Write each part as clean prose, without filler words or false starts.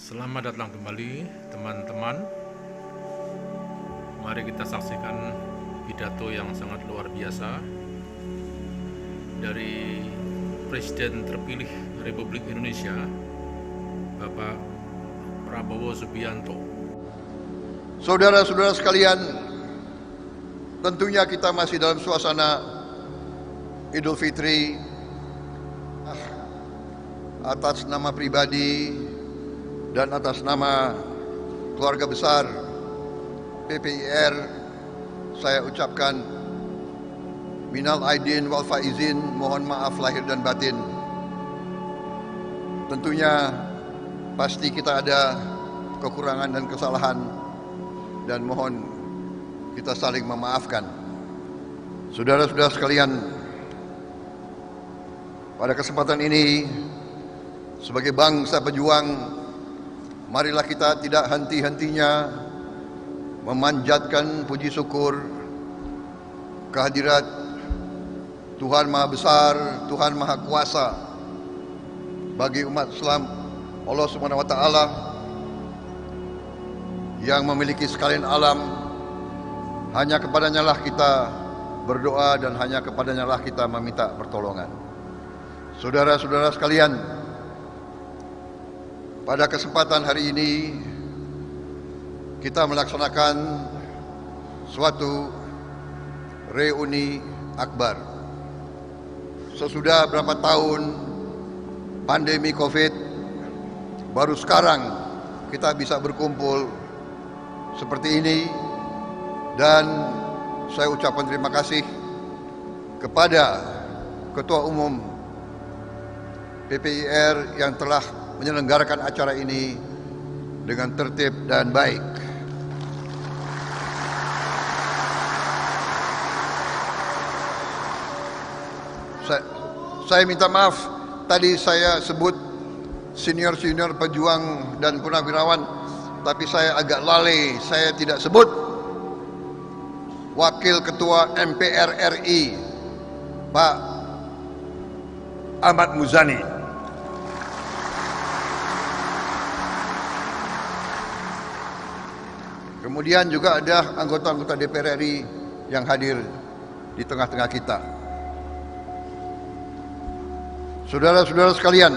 Selamat datang kembali teman-teman. Mari kita saksikan pidato yang sangat luar biasa dari Presiden terpilih Republik Indonesia, Bapak Prabowo Subianto. Saudara-saudara sekalian, tentunya kita masih dalam suasana Idul Fitri. Atas nama pribadi dan atas nama keluarga besar PPIR, saya ucapkan minal aidin wal faizin, mohon maaf lahir dan batin. Tentunya pasti kita ada kekurangan dan kesalahan, dan mohon kita saling memaafkan. Saudara-saudara sekalian, pada kesempatan ini sebagai bangsa pejuang, marilah kita tidak henti-hentinya memanjatkan puji syukur kehadirat Tuhan Maha Besar, Tuhan Maha Kuasa bagi umat Islam, Allah Subhanahu wa Ta'ala, yang memiliki sekalian alam. Hanya kepadanya lah kita berdoa dan hanya kepadanya lah kita meminta pertolongan. Saudara-saudara sekalian, pada kesempatan hari ini kita melaksanakan suatu reuni akbar. Sesudah berapa tahun pandemi Covid, baru sekarang kita bisa berkumpul seperti ini, dan saya ucapkan terima kasih kepada Ketua Umum PPIR yang telah menyelenggarakan acara ini dengan tertib dan baik. Saya minta maaf, tadi saya sebut senior-senior pejuang dan purnawirawan, tapi saya agak lalai, saya tidak sebut Wakil Ketua MPR RI, Pak Ahmad Muzani. Kemudian juga ada anggota-anggota DPR RI yang hadir di tengah-tengah kita. Saudara-saudara sekalian,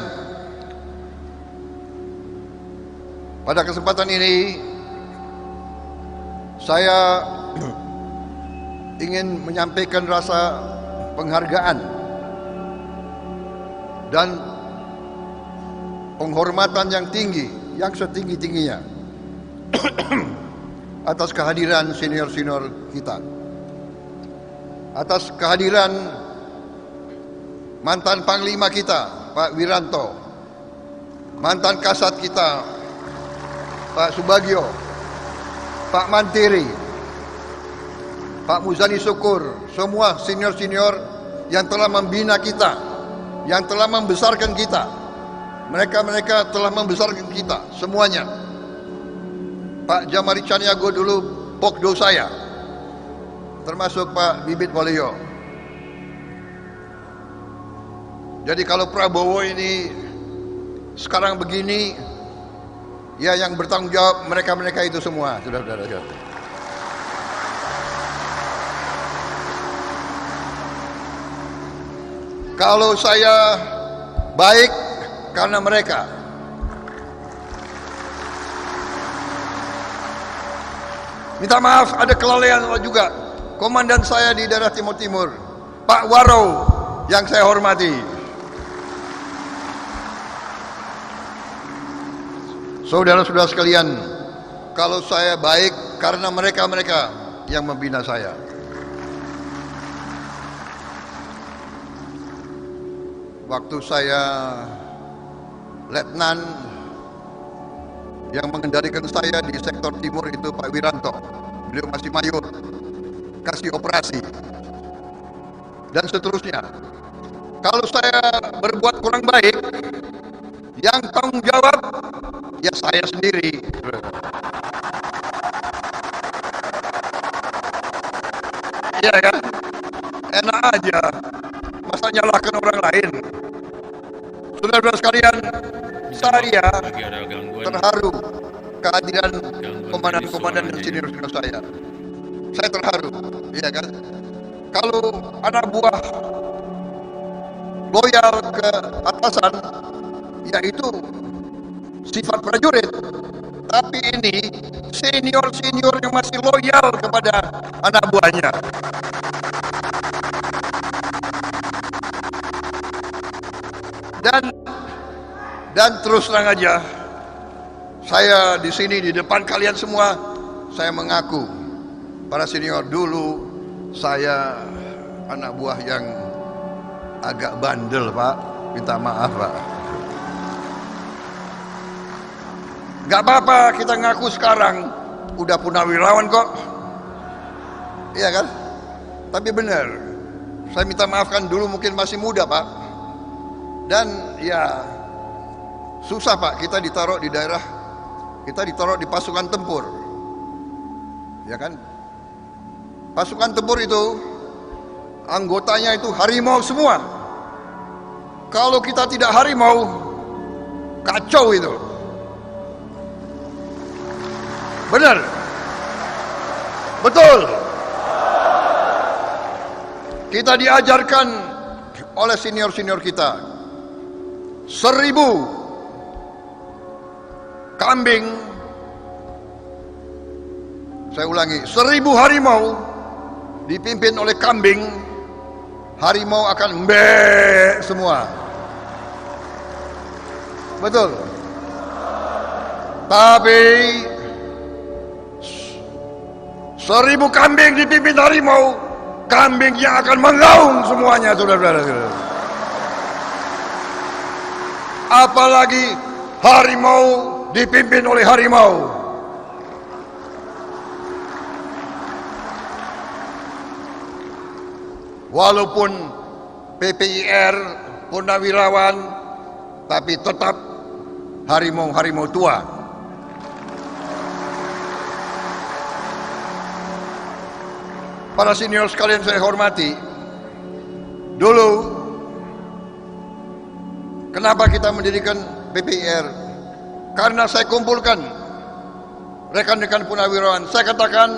pada kesempatan ini saya ingin menyampaikan rasa penghargaan dan penghormatan yang tinggi, yang setinggi-tingginya atas kehadiran senior-senior kita, atas kehadiran mantan Panglima kita Pak Wiranto, mantan Kasat kita Pak Subagio, Pak Mantiri, Pak Muzani Syukur, semua senior-senior yang telah membina kita, yang telah membesarkan kita. Mereka telah membesarkan kita semuanya. Pak Jamari Caniago dulu pokdo saya, termasuk Pak Bibit Waluyo. Jadi kalau Prabowo ini sekarang begini, ya yang bertanggung jawab mereka-mereka itu semua, saudara-saudara. Kalau saya baik karena mereka, minta maaf ada kelalaian juga komandan saya di daerah Timur Timur, Pak Warau, yang saya hormati. Saudara-saudara sekalian, kalau saya baik karena mereka-mereka yang membina saya. Waktu saya letnan, yang mengendalikan saya di sektor timur itu Pak Wiranto. Beliau masih mayor, kasih operasi, dan seterusnya. Kalau saya berbuat kurang baik, yang tanggung jawab ya saya sendiri. Iya kan? Enak aja, masa nyalahkan orang lain. Saudara-saudara sekalian, Saya lagi ada gangguan. terharu kehadiran Gangguan komandan-komandan dan suaranya. senior-senior saya. Saya terharu, iya kan? Kalau anak buah loyal ke atasan, yaitu sifat prajurit. Tapi ini senior-senior yang masih loyal kepada anak buahnya. Dan terus terang aja, saya di sini di depan kalian semua, saya mengaku para senior, dulu saya anak buah yang agak bandel, Pak. Minta maaf, Pak. Gak apa-apa kita ngaku sekarang, udah purnawirawan kok. Iya kan? Tapi benar, saya minta maafkan dulu mungkin masih muda, Pak. Dan ya susah, Pak, kita ditaruh di daerah, kita ditaruh di pasukan tempur. Ya kan? Pasukan tempur itu anggotanya itu harimau semua. Kalau kita tidak harimau, kacau itu. Benar? Betul. Kita diajarkan oleh senior-senior kita. 1000 kambing, saya ulangi, 1000 harimau dipimpin oleh kambing, harimau akan mbek semua. Betul. Tapi 1000 kambing dipimpin harimau, kambingnya akan mengaum semuanya, saudara-saudara. Apalagi harimau dipimpin oleh harimau. Walaupun PPIR purnawirawan, tapi tetap harimau-harimau tua. Para senior sekalian saya hormati, dulu kenapa kita mendirikan PPIR? Karena saya kumpulkan rekan-rekan purnawirawan. Saya katakan,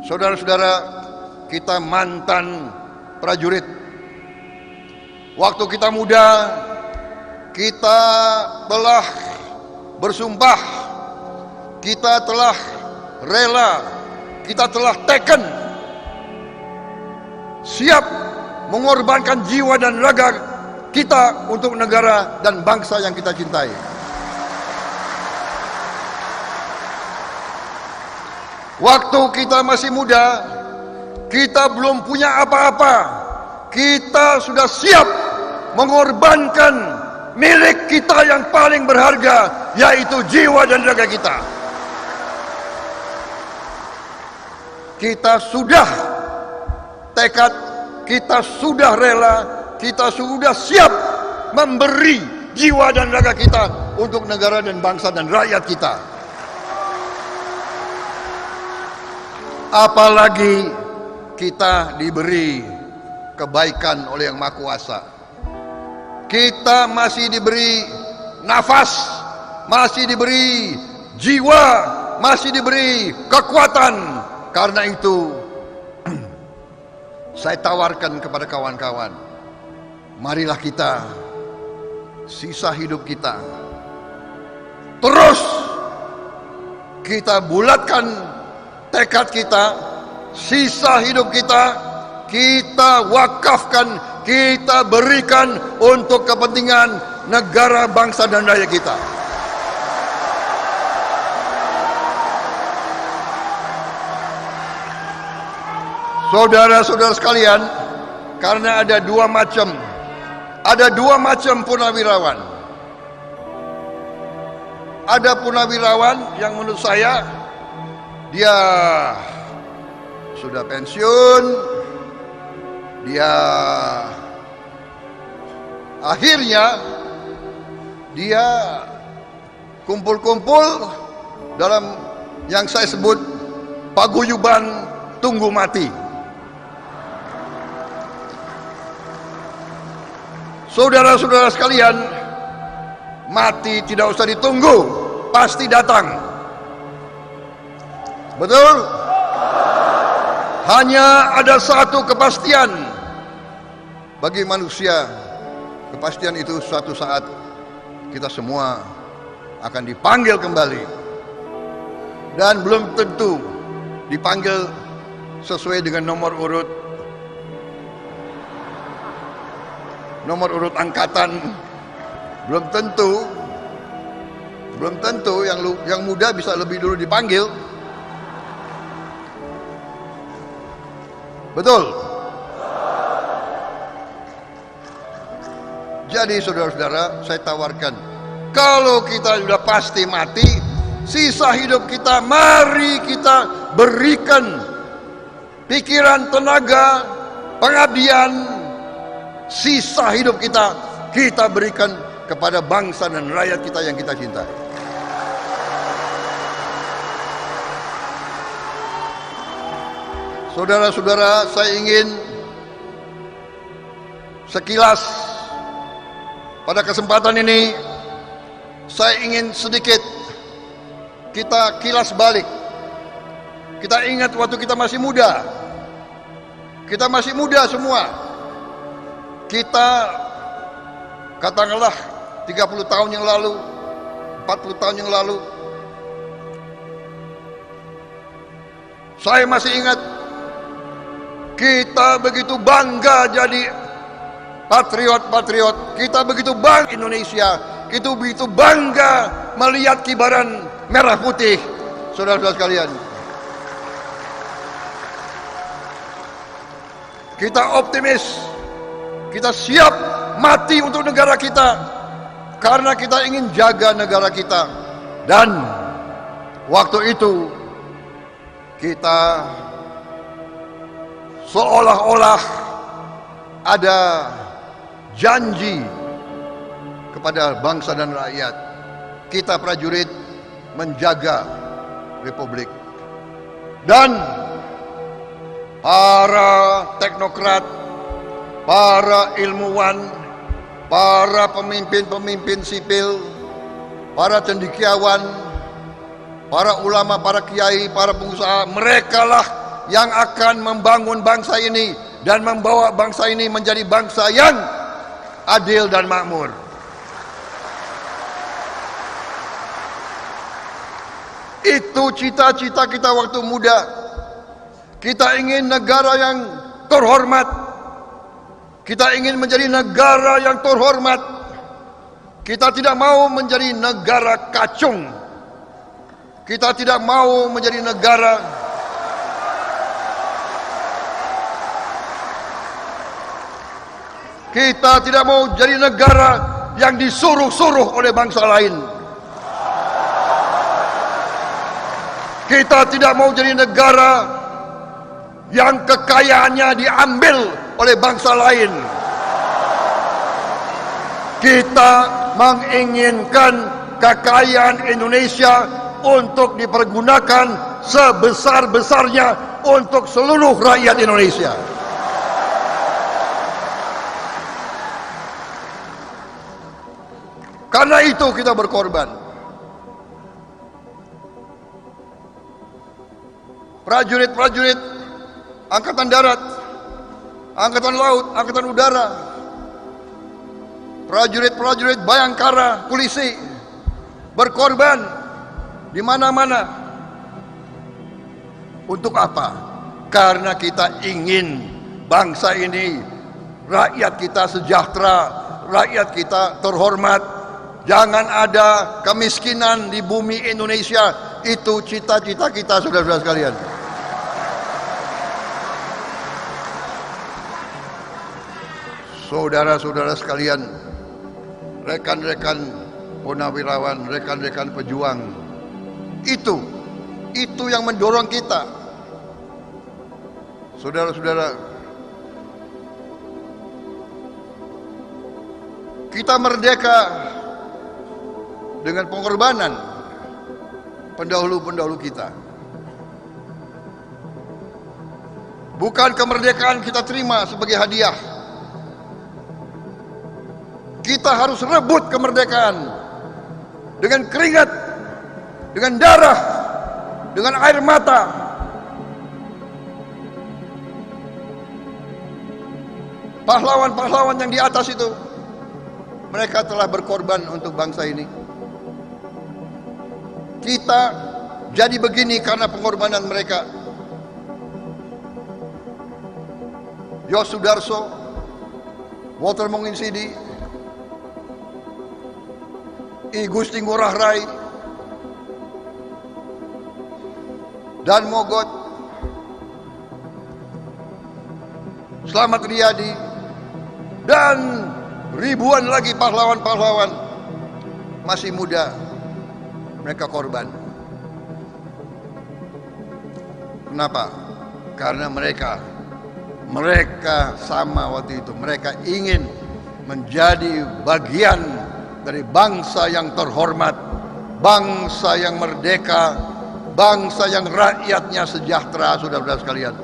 saudara-saudara, kita mantan prajurit. Waktu kita muda, kita telah bersumpah, kita telah rela, kita telah teken, siap mengorbankan jiwa dan raga kita untuk negara dan bangsa yang kita cintai. Waktu kita masih muda, kita belum punya apa-apa, kita sudah siap mengorbankan milik kita yang paling berharga, yaitu jiwa dan raga kita. Kita sudah tekad, kita sudah rela, kita sudah siap memberi jiwa dan raga kita untuk negara dan bangsa dan rakyat kita. Apalagi kita diberi kebaikan oleh Yang Maha Kuasa. Kita masih diberi nafas, masih diberi jiwa, masih diberi kekuatan. Karena itu saya tawarkan kepada kawan-kawan, marilah kita sisa hidup kita terus kita bulatkan tekad kita, sisa hidup kita wakafkan, kita berikan untuk kepentingan negara, bangsa dan rakyat kita. Saudara-saudara sekalian, karena ada dua macam purnawirawan. Ada purnawirawan yang menurut saya dia sudah pensiun, dia akhirnya dia kumpul-kumpul dalam yang saya sebut paguyuban tunggu mati. Saudara-saudara sekalian, Mati tidak usah ditunggu, pasti datang. Betul? Hanya ada satu kepastian bagi manusia. Kepastian itu suatu saat kita semua akan dipanggil kembali. Dan belum tentu dipanggil sesuai dengan nomor urut angkatan. Belum tentu yang muda bisa lebih dulu dipanggil. Betul? Jadi saudara-saudara, saya tawarkan, kalau kita sudah pasti mati, sisa hidup kita mari kita berikan pikiran, tenaga, pengabdian, sisa hidup kita berikan kepada bangsa dan rakyat kita yang kita cintai. Saudara-saudara, saya ingin sekilas pada kesempatan ini, saya ingin sedikit kita kilas balik. Kita ingat waktu kita masih muda. Kita masih muda semua. Kita katakanlah 30 tahun yang lalu, 40 tahun yang lalu, saya masih ingat kita begitu bangga jadi patriot-patriot. Kita begitu bangga Indonesia. Kita begitu bangga melihat kibaran merah putih. Saudara-saudara sekalian, kita optimis. Kita siap mati untuk negara kita, karena kita ingin jaga negara kita. Dan waktu itu kita seolah-olah ada janji kepada bangsa dan rakyat. Kita prajurit menjaga Republik. Dan para teknokrat, para ilmuwan, para pemimpin-pemimpin sipil, para cendekiawan, para ulama, para kiai, para pengusaha, merekalah yang akan membangun bangsa ini dan membawa bangsa ini menjadi bangsa yang adil dan makmur. Itu cita-cita kita waktu muda. Kita ingin negara yang terhormat. Kita ingin menjadi negara yang terhormat. Kita tidak mau menjadi negara kacung. Kita tidak mau menjadi negara Kita tidak mau jadi negara yang disuruh-suruh oleh bangsa lain. Kita tidak mau jadi negara yang kekayaannya diambil oleh bangsa lain. Kita menginginkan kekayaan Indonesia untuk dipergunakan sebesar-besarnya untuk seluruh rakyat Indonesia. Karena itu kita berkorban. Prajurit-prajurit Angkatan Darat, Angkatan Laut, Angkatan Udara, prajurit-prajurit Bayangkara, polisi berkorban di mana-mana. Untuk apa? Karena kita ingin bangsa ini, rakyat kita sejahtera, rakyat kita terhormat. Jangan ada kemiskinan di bumi Indonesia. Itu cita-cita kita, saudara-saudara sekalian. Saudara-saudara sekalian, rekan-rekan purnawirawan, rekan-rekan pejuang, itu yang mendorong kita. Saudara-saudara, kita merdeka dengan pengorbanan pendahulu-pendahulu kita. Bukan kemerdekaan kita terima sebagai hadiah. Kita harus rebut kemerdekaan dengan keringat, dengan darah, dengan air mata. Pahlawan-pahlawan yang di atas itu, mereka telah berkorban untuk bangsa ini. Kita jadi begini karena pengorbanan mereka. Yos Sudarso, Walter Monginsidi, I Gusti Ngurah Rai, Dan Mogot, Slamet Riyadi, dan ribuan lagi pahlawan-pahlawan masih muda, mereka korban. Kenapa? Karena mereka sama waktu itu, mereka ingin menjadi bagian dari bangsa yang terhormat, bangsa yang merdeka, bangsa yang rakyatnya sejahtera, saudara-saudara sekalian.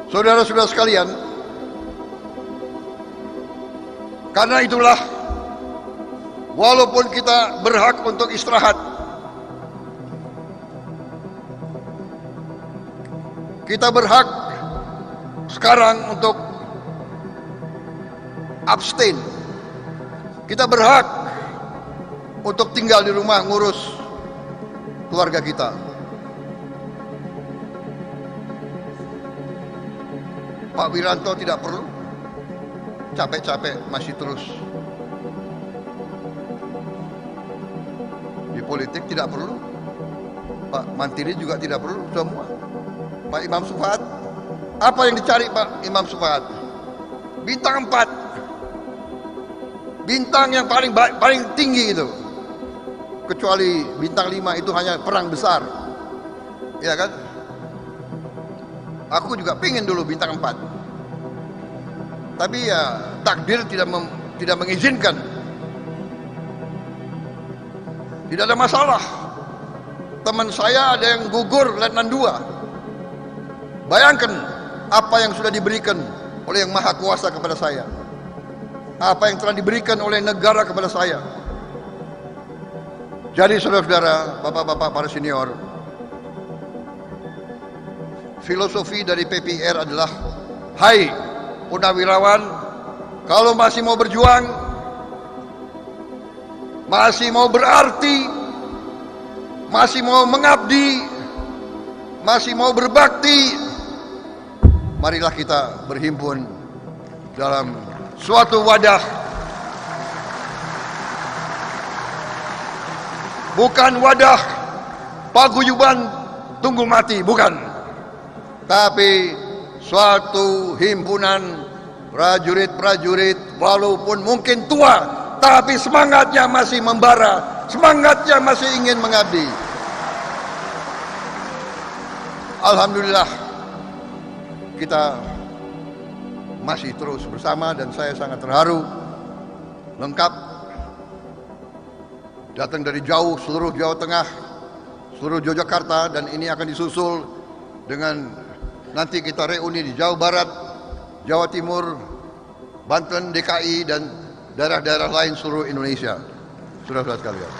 Saudara-saudara sekalian, karena itulah walaupun kita berhak untuk istirahat, kita berhak sekarang untuk abstain, kita berhak untuk tinggal di rumah ngurus keluarga kita. Pak Wiranto tidak perlu capek-capek masih terus di politik, tidak perlu. Pak Mantiri juga tidak perlu, semua. Pak Imam Sufahat, apa yang dicari Pak Imam Sufahat? Bintang 4, bintang yang paling tinggi itu. Kecuali bintang 5 itu hanya perang besar, ya kan? Aku juga pingin dulu bintang 4, tapi ya takdir tidak mengizinkan. Tidak ada masalah. Teman saya ada yang gugur Letnan 2. Bayangkan apa yang sudah diberikan oleh Yang Maha Kuasa kepada saya, apa yang telah diberikan oleh negara kepada saya. Jadi saudara-saudara, bapak-bapak, para senior, filosofi dari PPR adalah, hai purnawirawan, kalau masih mau berjuang, masih mau berarti, masih mau mengabdi, masih mau berbakti, marilah kita berhimpun dalam suatu wadah, bukan wadah paguyuban tunggu mati, bukan, tapi suatu himpunan prajurit-prajurit walaupun mungkin tua, tapi semangatnya masih membara, semangatnya masih ingin mengabdi. Alhamdulillah kita masih terus bersama, dan saya sangat terharu, lengkap, datang dari jauh, seluruh Jawa Tengah, seluruh Yogyakarta, dan ini akan disusul dengan nanti kita reuni di Jawa Barat, Jawa Timur, Banten, DKI, dan daerah-daerah lain seluruh Indonesia. Saudara-saudara sekalian.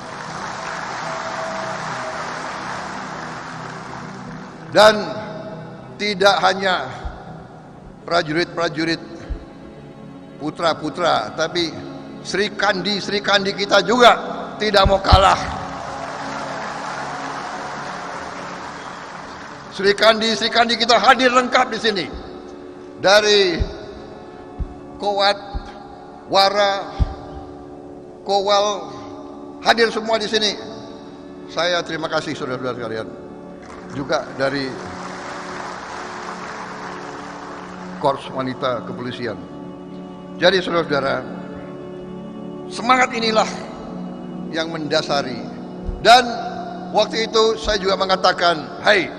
Dan tidak hanya prajurit-prajurit putra-putra, tapi Sri Kandi kita juga tidak mau kalah. Sri Kandi kita hadir lengkap di sini. Dari Kowat, Wara, Kowal, hadir semua di sini. Saya terima kasih saudara-saudara sekalian. Juga dari Korps Wanita Kepolisian. Jadi saudara-saudara, semangat inilah yang mendasari. Dan waktu itu saya juga mengatakan, hai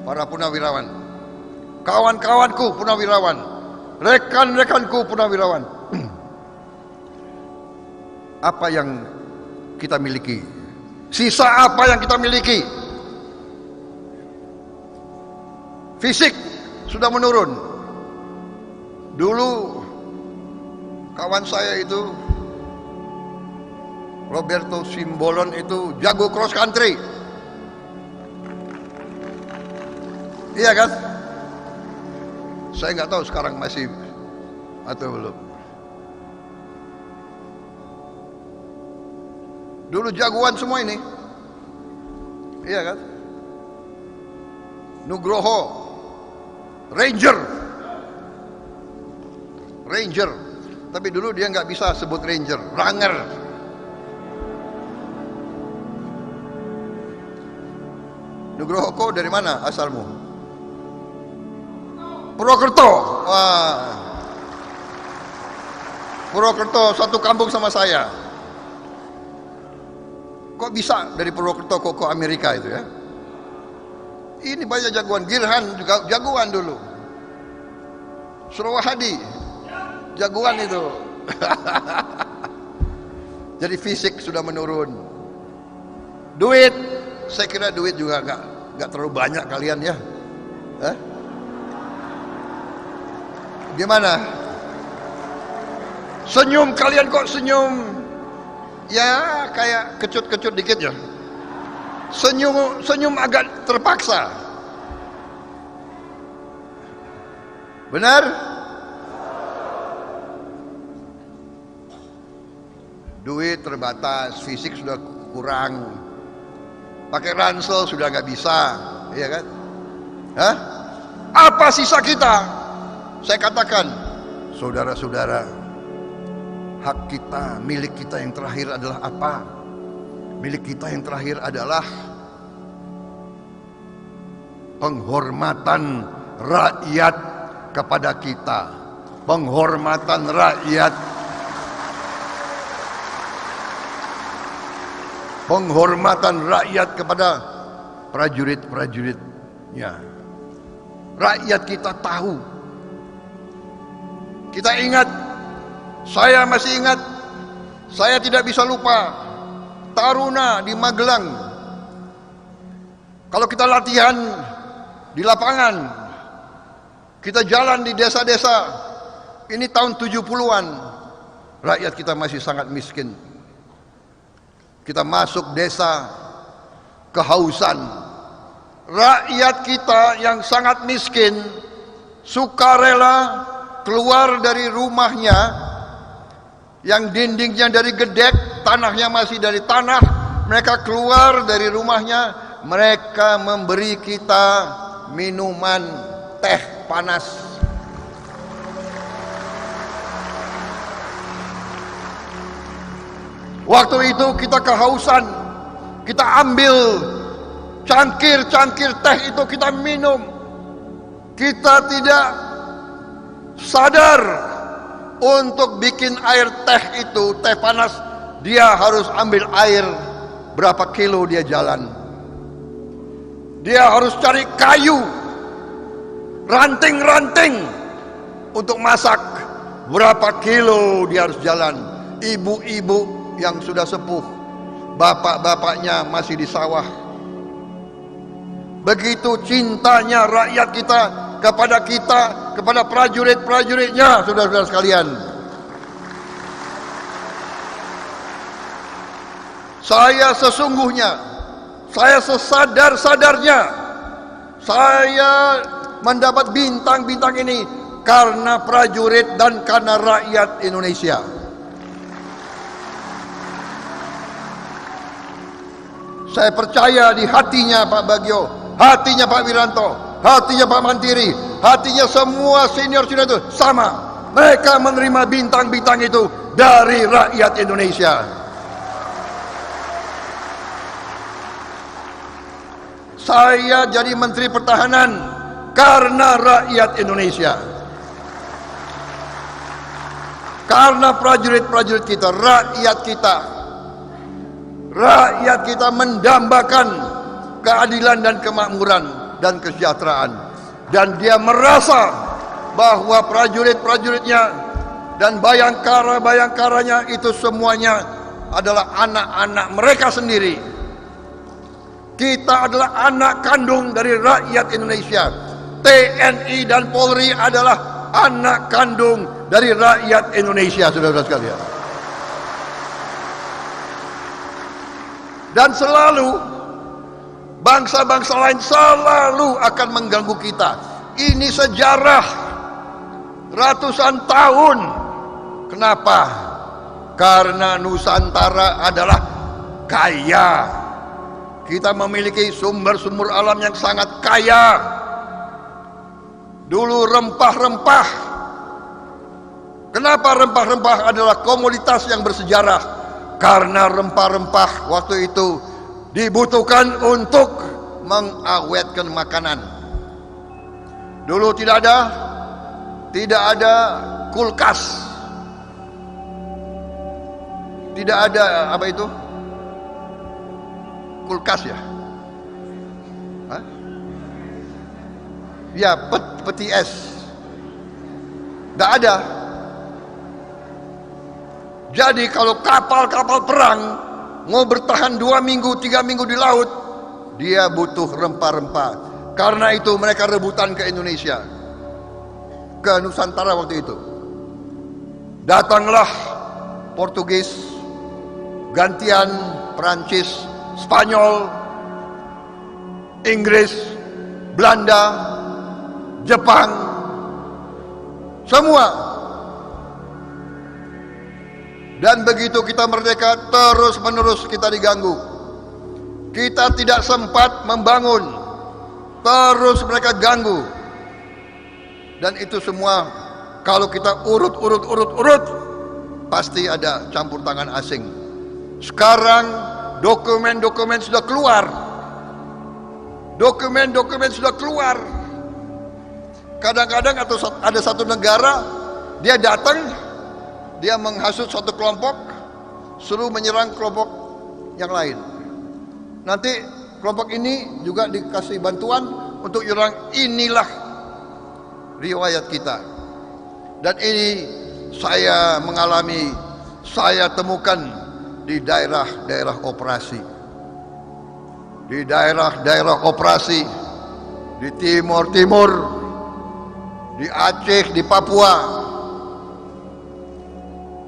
para purnawirawan, kawan-kawanku purnawirawan, rekan-rekanku purnawirawan, apa yang kita miliki, sisa apa yang kita miliki. Fisik sudah menurun, Dulu kawan saya itu Roberto Simbolon itu jago cross country. Iya kan? Saya nggak tahu sekarang masih atau belum. Dulu jagoan semua ini. Iya kan? Nugroho Ranger. Tapi dulu dia nggak bisa sebut Ranger, Ranger. Nugroho, kau dari mana asalmu? Purwokerto. Wah. Purwokerto satu kampung sama saya. Kok bisa dari Purwokerto kok ke Amerika itu ya? Ini banyak jagoan. Girhan juga jagoan dulu. Surawahadi jagoan itu. Jadi fisik sudah menurun. Duit, saya kira duit juga nggak terlalu banyak kalian ya. Gimana? Senyum kalian kok senyum? Ya kayak kecut-kecut dikit ya. Senyum agak terpaksa. Benar? Duit terbatas, fisik sudah kurang. Pakai ransel sudah nggak bisa, iya kan? Hah? Apa sisa kita? Saya katakan, saudara-saudara, hak kita, milik kita yang terakhir adalah apa? Milik kita yang terakhir adalah penghormatan rakyat kepada kita. Penghormatan rakyat. Penghormatan rakyat kepada prajurit-prajuritnya. Rakyat kita tahu. Kita ingat, saya masih ingat, saya tidak bisa lupa Taruna di Magelang. Kalau kita latihan di lapangan, kita jalan di desa-desa, ini tahun 70-an, rakyat kita masih sangat miskin. Kita masuk desa, kehausan. Rakyat kita yang sangat miskin, sukarela keluar dari rumahnya, yang dindingnya dari gedek, tanahnya masih dari tanah, mereka keluar dari rumahnya, mereka memberi kita minuman teh panas. Waktu itu kita kehausan, kita ambil cangkir-cangkir teh itu kita minum. Kita tidak sadar untuk bikin air teh itu, teh panas, dia harus ambil air berapa kilo dia jalan. Dia harus cari kayu, ranting-ranting untuk masak. Berapa kilo dia harus jalan. Ibu-ibu yang sudah sepuh, bapak-bapaknya masih di sawah. Begitu cintanya rakyat kita, kepada prajurit-prajuritnya, saudara-saudara sekalian. Saya sesungguhnya, saya sesadar-sadarnya, saya mendapat bintang-bintang ini karena prajurit dan karena rakyat Indonesia. Saya percaya di hatinya Pak Bagio, hatinya Pak Wiranto, hatinya Pak Mantiri, hatinya semua senior-senior itu sama. Mereka menerima bintang-bintang itu dari rakyat Indonesia. Saya jadi Menteri Pertahanan karena rakyat Indonesia. Karena prajurit-prajurit kita, rakyat kita. Rakyat kita mendambakan keadilan dan kemakmuran dan kesejahteraan, dan dia merasa bahwa prajurit-prajuritnya dan bayangkara-bayangkaranya itu semuanya adalah anak-anak mereka sendiri. Kita adalah anak kandung dari rakyat Indonesia. TNI dan Polri adalah anak kandung dari rakyat Indonesia, saudara-saudara sekalian. Dan selalu bangsa-bangsa lain selalu akan mengganggu kita. Ini sejarah ratusan tahun. Kenapa? Karena Nusantara adalah kaya. Kita memiliki sumber-sumber alam yang sangat kaya. Dulu rempah-rempah. Kenapa rempah-rempah adalah komoditas yang bersejarah? Karena rempah-rempah waktu itu dibutuhkan untuk mengawetkan makanan. Dulu tidak ada kulkas. Tidak ada apa itu? Kulkas ya? Hah? Ya, peti es. Tidak ada. Jadi kalau kapal-kapal perang mau bertahan 2 minggu, 3 minggu di laut, dia butuh rempah-rempah. Karena itu mereka rebutan ke Indonesia, ke Nusantara waktu itu. Datanglah Portugis, gantian Perancis, Spanyol, Inggris, Belanda, Jepang, semua. Dan begitu kita merdeka, terus menerus kita diganggu. Kita tidak sempat membangun, terus mereka ganggu. Dan itu semua kalau kita urut, pasti ada campur tangan asing. Sekarang dokumen-dokumen sudah keluar. Dokumen-dokumen sudah keluar. Kadang-kadang ada satu negara, dia datang, dia menghasut suatu kelompok, suruh menyerang kelompok yang lain. Nanti kelompok ini juga dikasih bantuan untuk menyerang. Inilah riwayat kita. Dan ini saya mengalami, saya temukan di daerah-daerah operasi. Di daerah-daerah operasi, di Timur, di Aceh, di Papua.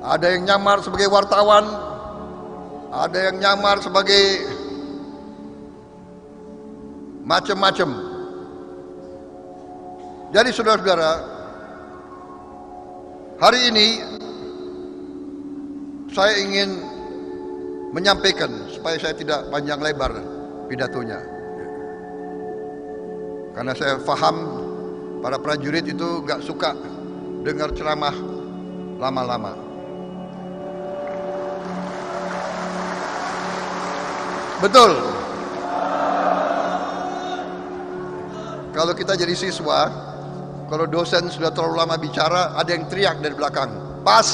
Ada yang nyamar sebagai wartawan, ada yang nyamar sebagai macam-macam. Jadi saudara-saudara, hari ini saya ingin menyampaikan, supaya saya tidak panjang lebar pidatonya, karena saya paham para prajurit itu gak suka dengar ceramah lama-lama. Betul. Kalau kita jadi siswa, kalau dosen sudah terlalu lama bicara, ada yang teriak dari belakang, pas.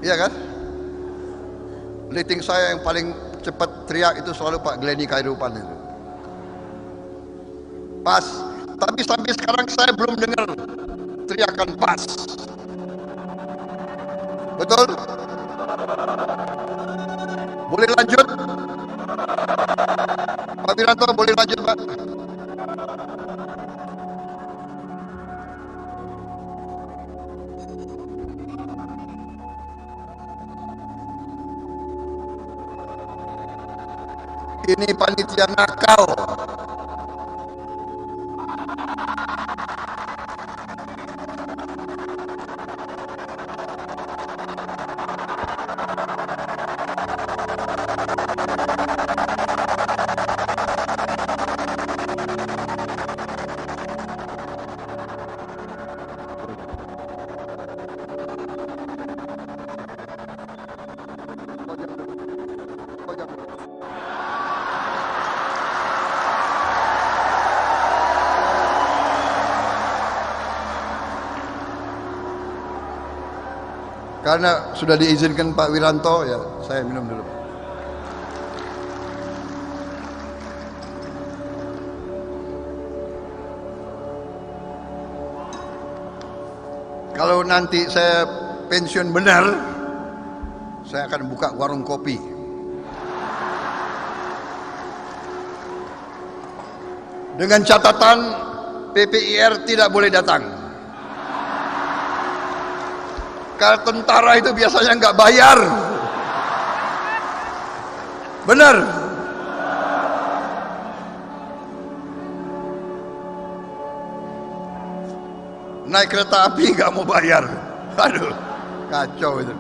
Iya kan? Rating saya yang paling cepat teriak itu selalu Pak Glenny Khairupan itu. Pas. Tapi sampai sekarang saya belum dengar teriakan pas. Betul? Boleh lanjut? Pak Wiranto, boleh lanjut Pak? Ini panitia nakal. Karena sudah diizinkan Pak Wiranto, ya saya minum dulu. Kalau nanti saya pensiun benar, saya akan buka warung kopi. Dengan catatan PPIR tidak boleh datang. Karena tentara itu biasanya nggak bayar. Benar. Naik kereta api nggak mau bayar. Aduh, kacau itu.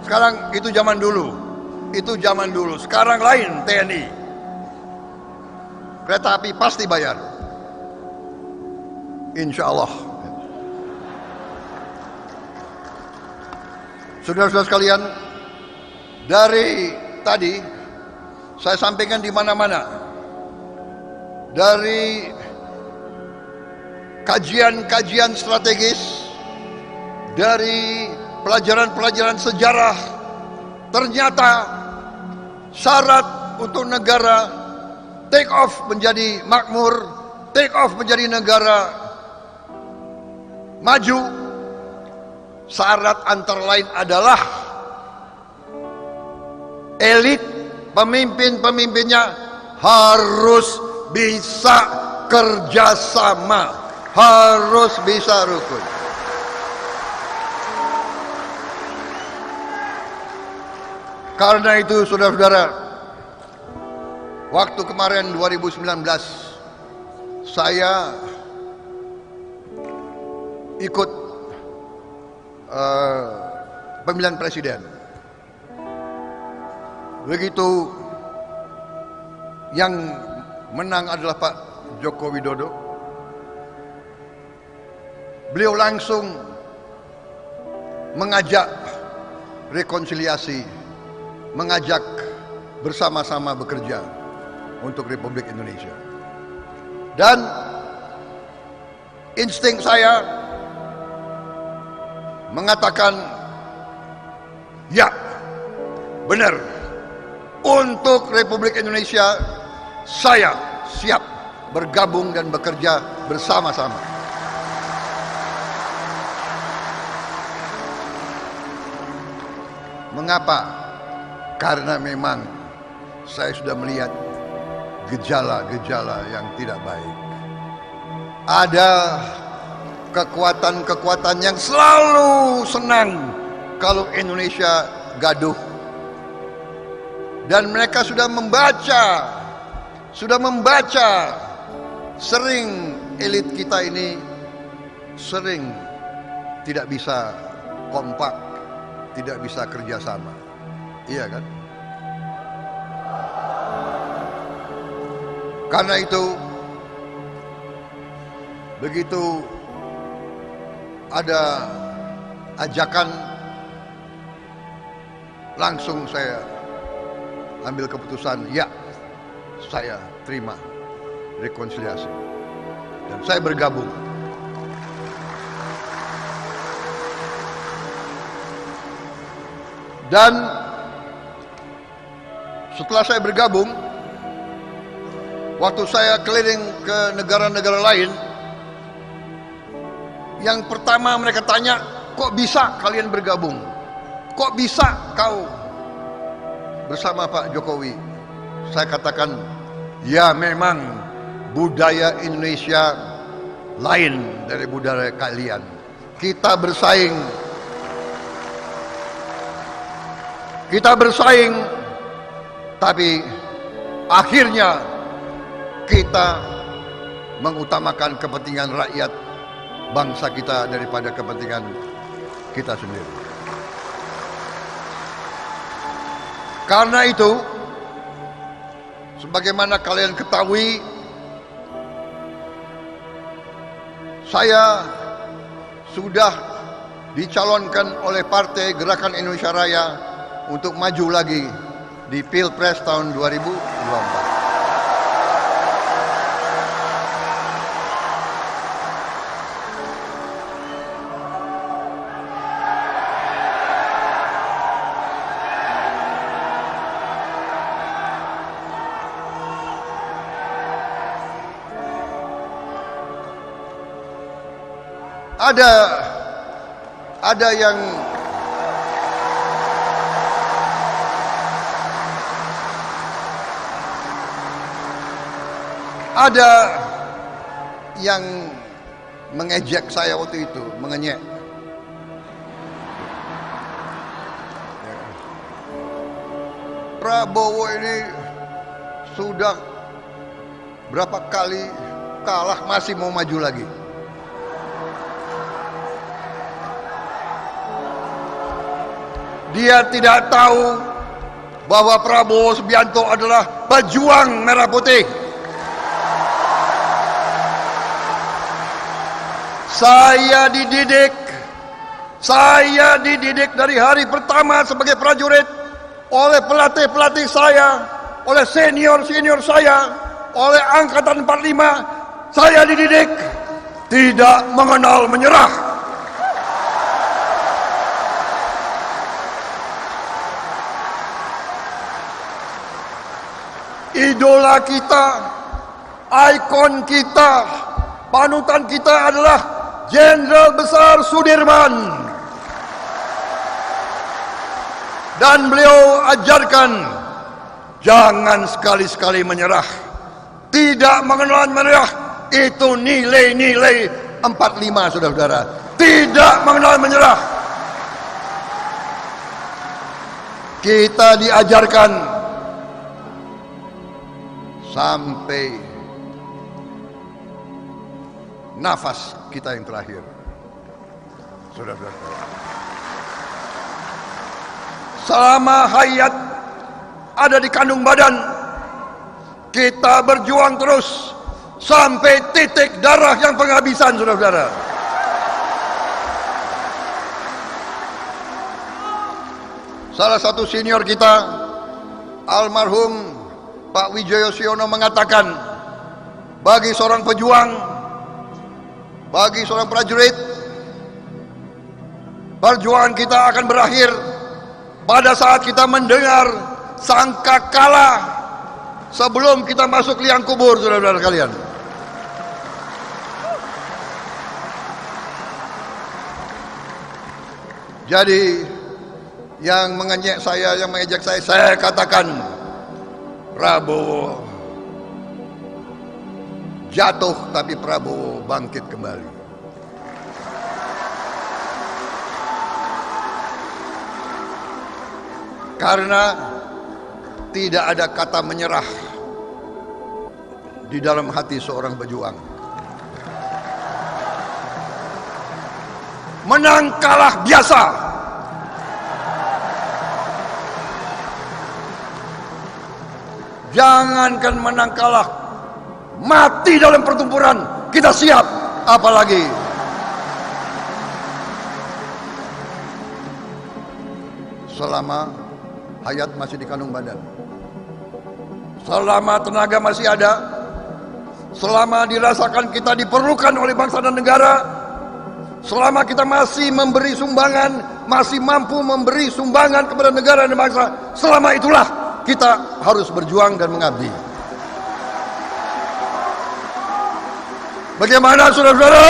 Sekarang itu zaman dulu. Itu zaman dulu. Sekarang lain TNI. Kereta api pasti bayar. Insya Allah. Saudara-saudara sekalian, dari tadi saya sampaikan di mana-mana, dari kajian-kajian strategis, dari pelajaran-pelajaran sejarah, ternyata syarat untuk negara take off menjadi makmur, take off menjadi negara maju, syarat antara lain adalah elit pemimpin-pemimpinnya harus bisa kerjasama, harus bisa rukun. Karena itu saudara-saudara, waktu kemarin 2019 saya ikut pemilihan presiden. Begitu yang menang adalah Pak Joko Widodo, beliau langsung mengajak rekonsiliasi, mengajak bersama-sama bekerja untuk Republik Indonesia. Dan insting saya mengatakan, ya, benar, untuk Republik Indonesia saya siap bergabung dan bekerja bersama-sama. Mengapa? Karena memang saya sudah melihat gejala-gejala yang tidak baik. Ada kekuatan-kekuatan yang selalu senang kalau Indonesia gaduh. Dan mereka sudah membaca sering elit kita ini sering tidak bisa kompak, tidak bisa kerjasama. Iya kan? Karena itu begitu ada ajakan, langsung saya ambil keputusan, ya, saya terima rekonsiliasi dan saya bergabung. Dan setelah saya bergabung, waktu saya keliling ke negara-negara lain, yang pertama mereka tanya, kok bisa kalian bergabung? Kok bisa kau bersama Pak Jokowi? Saya katakan, ya memang budaya Indonesia lain dari budaya kalian. Kita bersaing, tapi akhirnya kita mengutamakan kepentingan rakyat bangsa kita daripada kepentingan kita sendiri. Karena itu, sebagaimana kalian ketahui, saya sudah dicalonkan oleh Partai Gerakan Indonesia Raya untuk maju lagi di Pilpres tahun 2024. Ada yang yang mengejek saya waktu itu, mengenyek. Prabowo ini sudah berapa kali kalah masih mau maju lagi. Dia tidak tahu bahwa Prabowo Subianto adalah pejuang merah putih. Saya dididik dari hari pertama sebagai prajurit oleh pelatih-pelatih saya, oleh senior-senior saya, oleh Angkatan 45. Saya dididik tidak mengenal menyerah. Idola kita, ikon kita, panutan kita adalah Jenderal Besar Sudirman. Dan beliau ajarkan, jangan sekali-sekali menyerah. Tidak mengenal menyerah, itu nilai-nilai 45, saudara-saudara. Tidak mengenal menyerah. Kita diajarkan sampai nafas kita yang terakhir, saudara-saudara. Selama hayat ada di kandung badan, kita berjuang terus sampai titik darah yang penghabisan, saudara-saudara. Salah satu senior kita, almarhum Pak Wijaya Siono, mengatakan, bagi seorang pejuang, bagi seorang prajurit, perjuangan kita akan berakhir pada saat kita mendengar sangkakala sebelum kita masuk liang kubur, saudara-saudara kalian. Jadi yang mengenyek saya, yang mengejek saya katakan, Prabowo jatuh tapi Prabowo bangkit kembali. Karena tidak ada kata menyerah di dalam hati seorang pejuang. Menang kalah biasa. Jangankan menang kalah, mati dalam pertempuran kita siap, apalagi selama hayat masih di kandung badan, selama tenaga masih ada, selama dirasakan kita diperlukan oleh bangsa dan negara, selama kita masih memberi sumbangan, masih mampu memberi sumbangan kepada negara dan bangsa, selama itulah kita harus berjuang dan mengabdi. Bagaimana, saudara-saudara?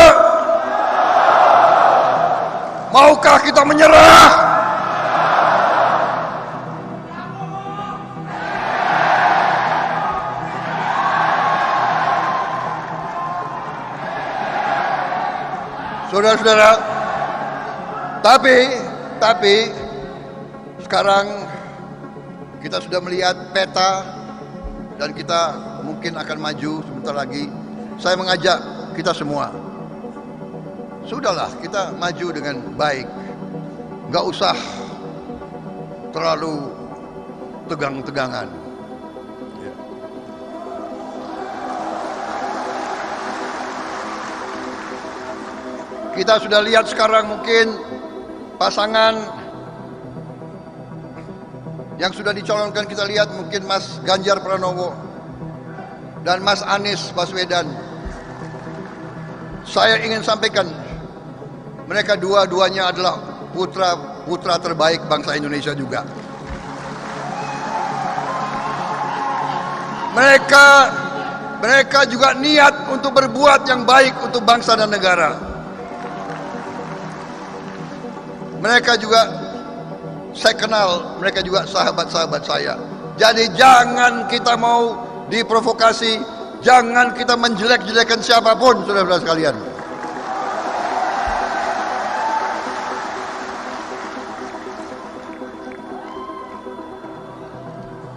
Maukah kita menyerah? Saudara-saudara, tapi sekarang kita sudah melihat peta dan kita mungkin akan maju sebentar lagi. Saya mengajak kita semua, sudahlah kita maju dengan baik, nggak usah terlalu tegang-tegangan. Kita sudah lihat sekarang mungkin pasangan yang sudah dicalonkan, kita lihat mungkin Mas Ganjar Pranowo dan Mas Anies Baswedan. Saya ingin sampaikan, mereka dua-duanya adalah putra terbaik bangsa Indonesia juga. Mereka juga niat untuk berbuat yang baik untuk bangsa dan negara. Mereka juga, saya kenal, mereka juga sahabat-sahabat saya. Jadi jangan kita mau diprovokasi, Jangan kita menjelek-jelekan siapapun, saudara-saudara sekalian.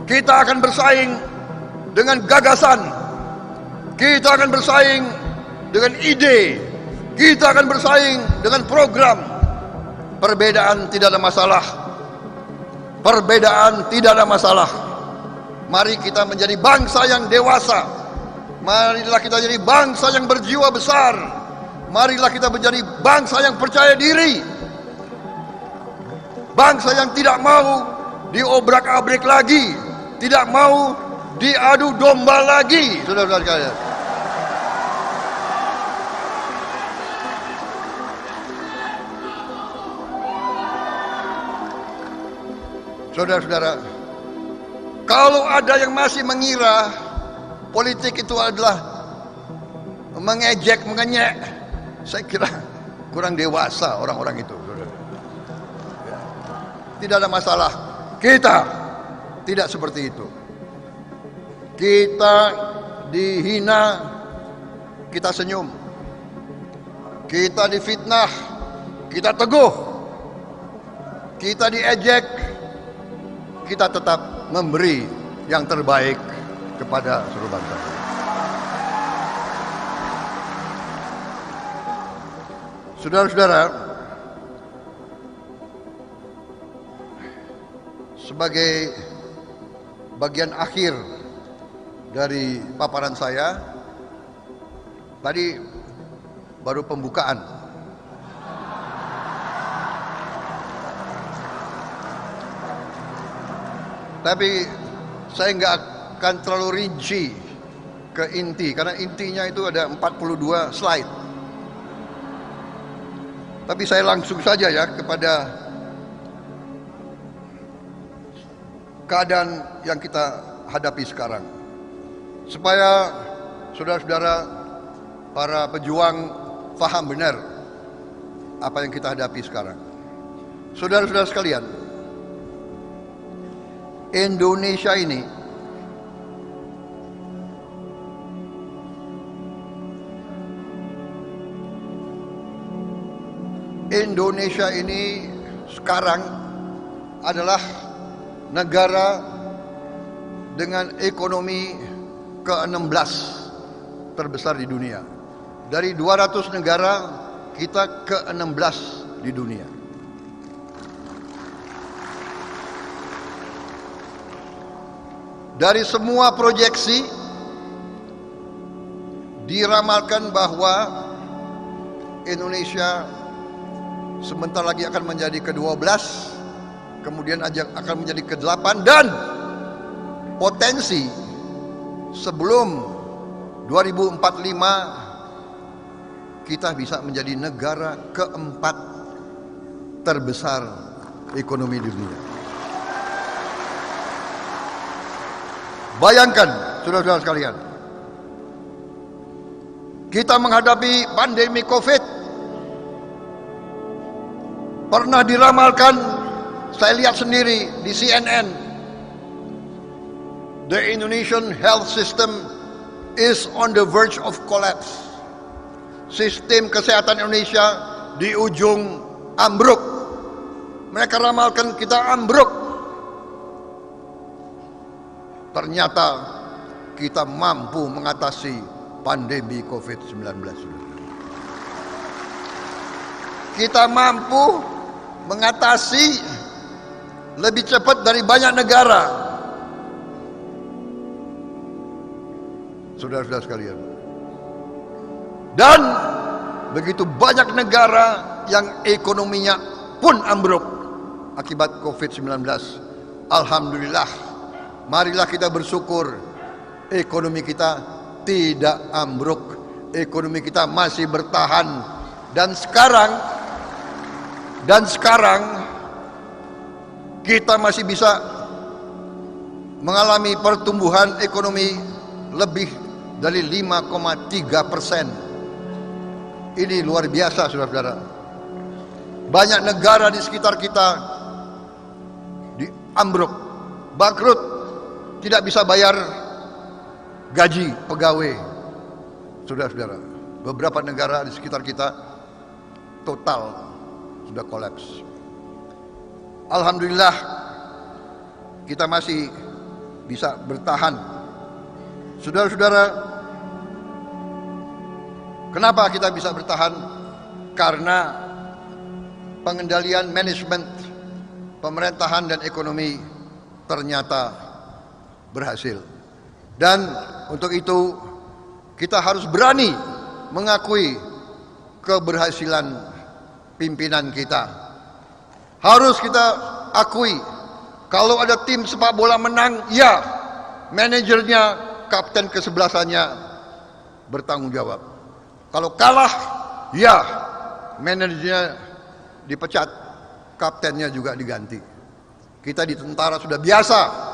Kita akan bersaing dengan gagasan, kita akan bersaing dengan ide, kita akan bersaing dengan program. Perbedaan tidak ada masalah. Perbedaan tidak ada masalah. Mari kita menjadi bangsa yang dewasa. Marilah kita jadi bangsa yang berjiwa besar. Marilah kita menjadi bangsa yang percaya diri. Bangsa yang tidak mau diobrak-abrik lagi, tidak mau diadu domba lagi, saudara-saudara sekalian. Saudara-saudara, kalau ada yang masih mengira politik itu adalah mengejek, mengenyek, saya kira kurang dewasa orang-orang itu. Tidak ada masalah. Kita tidak seperti itu. Kita dihina, kita senyum. Kita difitnah, kita teguh. Kita diejek, kita tetap memberi yang terbaik kepada seluruh bangsa. Saudara-saudara, sebagai bagian akhir dari paparan saya, tadi baru pembukaan. Tapi saya nggak akan terlalu rinci ke inti, karena intinya itu ada 42 slide. Tapi saya langsung saja ya kepada keadaan yang kita hadapi sekarang, supaya saudara-saudara para pejuang paham benar apa yang kita hadapi sekarang. Saudara-saudara sekalian, Indonesia ini sekarang adalah negara dengan ekonomi ke-16 terbesar di dunia. Dari 200 negara, kita ke-16 di dunia. Dari semua proyeksi diramalkan bahwa Indonesia sebentar lagi akan menjadi ke-12, kemudian akan menjadi ke-8, dan potensi sebelum 2045 kita bisa menjadi negara ke-4 terbesar ekonomi di dunia. Bayangkan, saudara-saudara sekalian, kita menghadapi pandemi COVID. Pernah diramalkan, saya lihat sendiri di CNN, the Indonesian health system is on the verge of collapse. Sistem kesehatan Indonesia di ujung ambruk. Mereka ramalkan kita ambruk. Ternyata kita mampu mengatasi pandemi COVID-19. Kita mampu mengatasi lebih cepat dari banyak negara. Saudara-saudara sekalian. Dan begitu banyak negara yang ekonominya pun ambruk akibat COVID-19. Alhamdulillah. Marilah kita bersyukur ekonomi kita tidak ambruk, ekonomi kita masih bertahan, dan sekarang kita masih bisa mengalami pertumbuhan ekonomi lebih dari 5,3%. Ini luar biasa, saudara-saudara. Banyak negara di sekitar kita ambruk, bangkrut, tidak bisa bayar gaji pegawai. Saudara-saudara, beberapa negara di sekitar kita total sudah kolaps. Alhamdulillah kita masih bisa bertahan. Saudara-saudara, kenapa kita bisa bertahan? Karena pengendalian manajemen pemerintahan dan ekonomi ternyata berhasil. Dan untuk itu kita harus berani mengakui keberhasilan pimpinan kita. Harus kita akui, kalau ada tim sepak bola menang, ya manajernya, kapten kesebelasannya bertanggung jawab. Kalau kalah, ya manajernya dipecat, kaptennya juga diganti. Kita di tentara sudah biasa.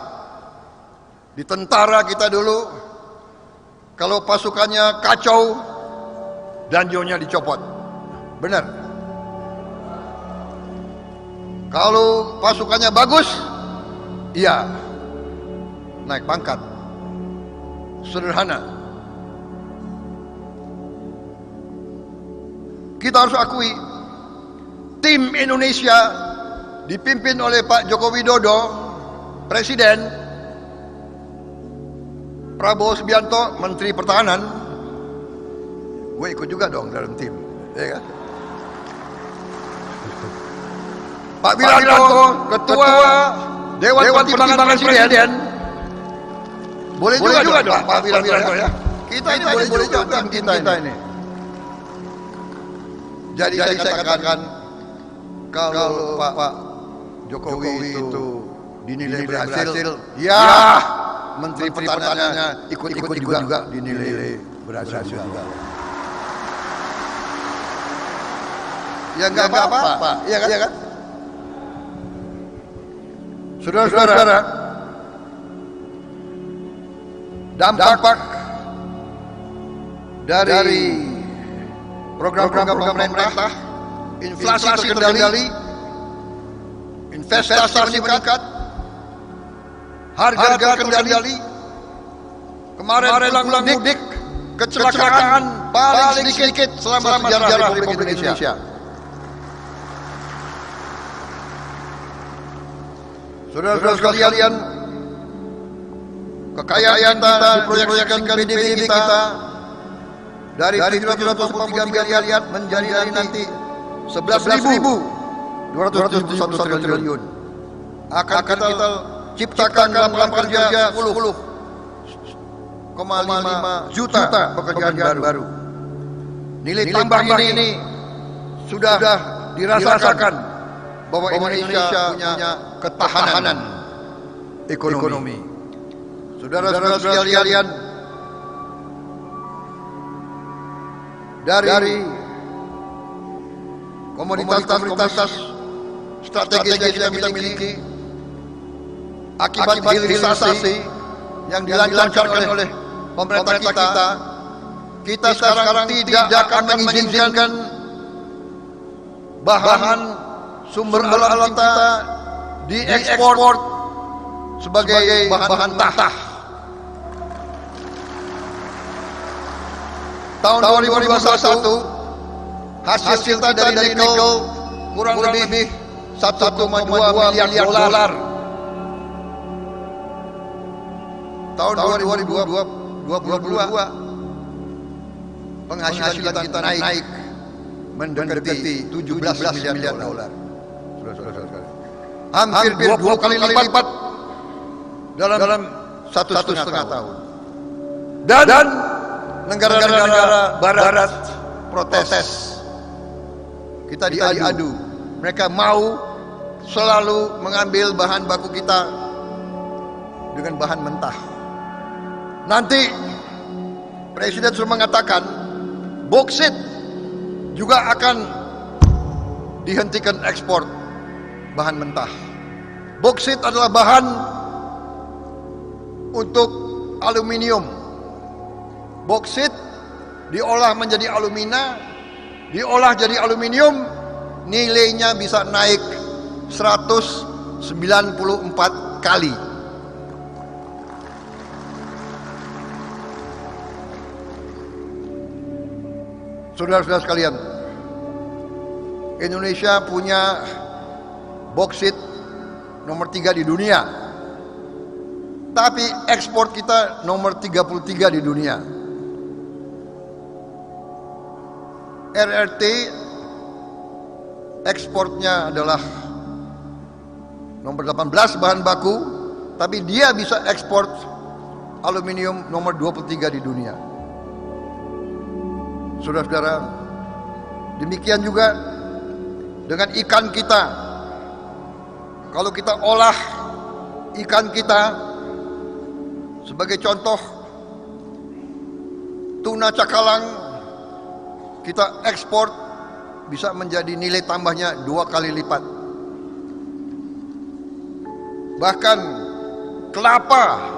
Di tentara kita dulu, kalau pasukannya kacau, danjonya dicopot. Benar. Kalau pasukannya bagus, iya, naik pangkat. Sederhana. Kita harus akui, tim Indonesia dipimpin oleh Pak Joko Widodo, Presiden, Prabowo Subianto, Menteri Pertahanan. Gue ikut juga dong dalam tim, ya kan? Pak Wiranto, Ketua Dewan Pertimbangan Presiden. Boleh juga dong Pak Wiranto ya. Kita ini boleh juga tim kita ini. Jadi saya katakan, kalau Pak Jokowi itu dinilai berhasil, ya Menteri Pertahanannya ikut juga dinilai berhasil juga. Ya nggak apa-apa, ya kan? Saudara-saudara, dampak dari program-program pemerintah, inflasi terkendali, investasi meningkat, harga terkendali. Kemarin pulang mudik, kecelakaan paling sedikit selama sejarah Republik Indonesia. Saudara-saudara sekalian, kekayaan kita diproyeksikan PDB kita dari 743 miliar menjadi nanti 11.271 triliun. Akan kita ciptakan lapangan kerja 10,5 juta pekerjaan baru. Nilai tambah ini sudah dirasakan bahwa Indonesia punya ketahanan ekonomi. Saudara-saudara sekalian, dari komoditas strategis yang kita miliki, akibat hilirisasi yang dilancarkan oleh pemerintah kita sekarang tidak akan mengizinkan bahan sumber alam kita diekspor sebagai bahan mentah. Tahun 2021 hasil kita dari nikel kurang lebih 1,2 miliar dolar. Tahun 2022 penghasilan kita naik mendekati 17 miliar dolar. Hampir 20 kali lipat dalam satu setengah tahun. Dan negara-negara barat protes. Kita diadu. Mereka mau selalu mengambil bahan baku kita dengan bahan mentah. Nanti Presiden sudah mengatakan boksit juga akan dihentikan ekspor bahan mentah. Boksit adalah bahan untuk aluminium. Boksit diolah menjadi alumina, diolah jadi aluminium, nilainya bisa naik 194 kali. Saudara-saudara sekalian, Indonesia punya boksit nomor 3 di dunia, tapi ekspor kita nomor 33 di dunia. RRT ekspornya adalah nomor 18 bahan baku, tapi dia bisa ekspor aluminium nomor 23 di dunia. Saudara-saudara, demikian juga dengan ikan kita. Kalau kita olah ikan kita, sebagai contoh tuna cakalang, kita ekspor bisa menjadi nilai tambahnya 2 kali lipat. Bahkan kelapa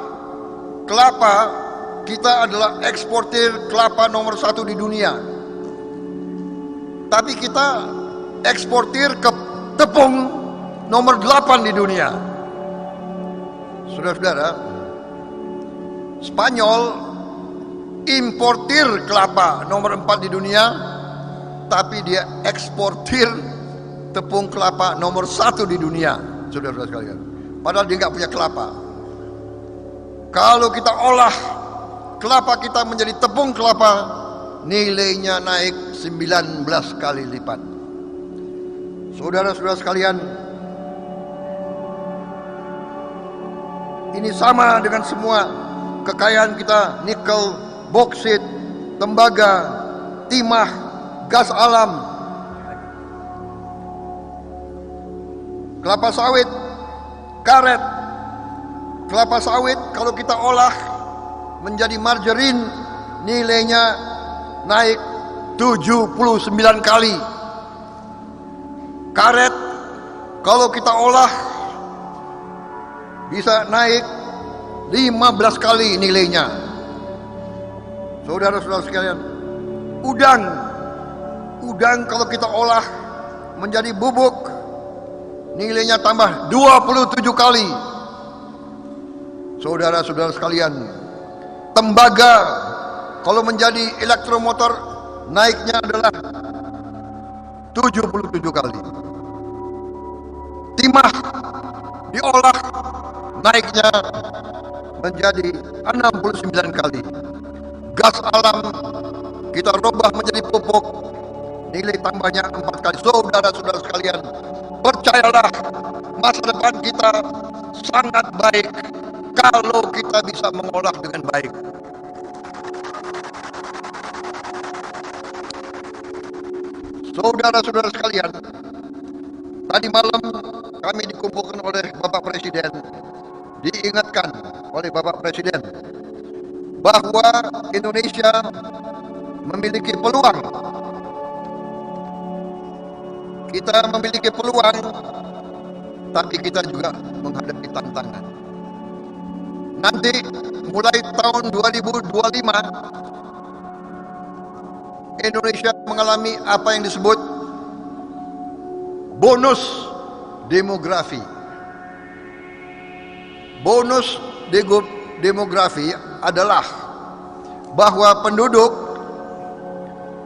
kita adalah eksportir kelapa nomor 1 di dunia, tapi kita eksportir ke tepung nomor 8 di dunia. Saudara-saudara, Spanyol importir kelapa nomor 4 di dunia, tapi dia eksportir tepung kelapa nomor 1 di dunia. Saudara-saudara sekalian, padahal dia nggak punya kelapa. Kalau kita olah kelapa kita menjadi tepung kelapa, nilainya naik 19 kali lipat. Saudara-saudara sekalian, ini sama dengan semua kekayaan kita: nikel, boksit, tembaga, timah, gas alam, kelapa sawit, karet. Kelapa sawit kalau kita olah menjadi margarin, nilainya naik 79 kali. Karet kalau kita olah bisa naik 15 kali nilainya. Saudara-saudara sekalian, udang kalau kita olah menjadi bubuk, nilainya tambah 27 kali. Saudara-saudara sekalian, tembaga kalau menjadi elektromotor, naiknya adalah 77 kali. Timah diolah, naiknya menjadi 69 kali. Gas alam kita rubah menjadi pupuk, nilai tambahnya 4 kali. Saudara-saudara sekalian, percayalah, masa depan kita sangat baik kalau kita bisa mengolah dengan baik. Saudara-saudara sekalian, tadi malam kami dikumpulkan oleh Bapak Presiden, diingatkan oleh Bapak Presiden bahwa Indonesia memiliki peluang. Kita memiliki peluang, tapi kita juga menghadapi tantangan. Nanti mulai tahun 2025, Indonesia mengalami apa yang disebut bonus demografi. Bonus demografi adalah bahwa penduduk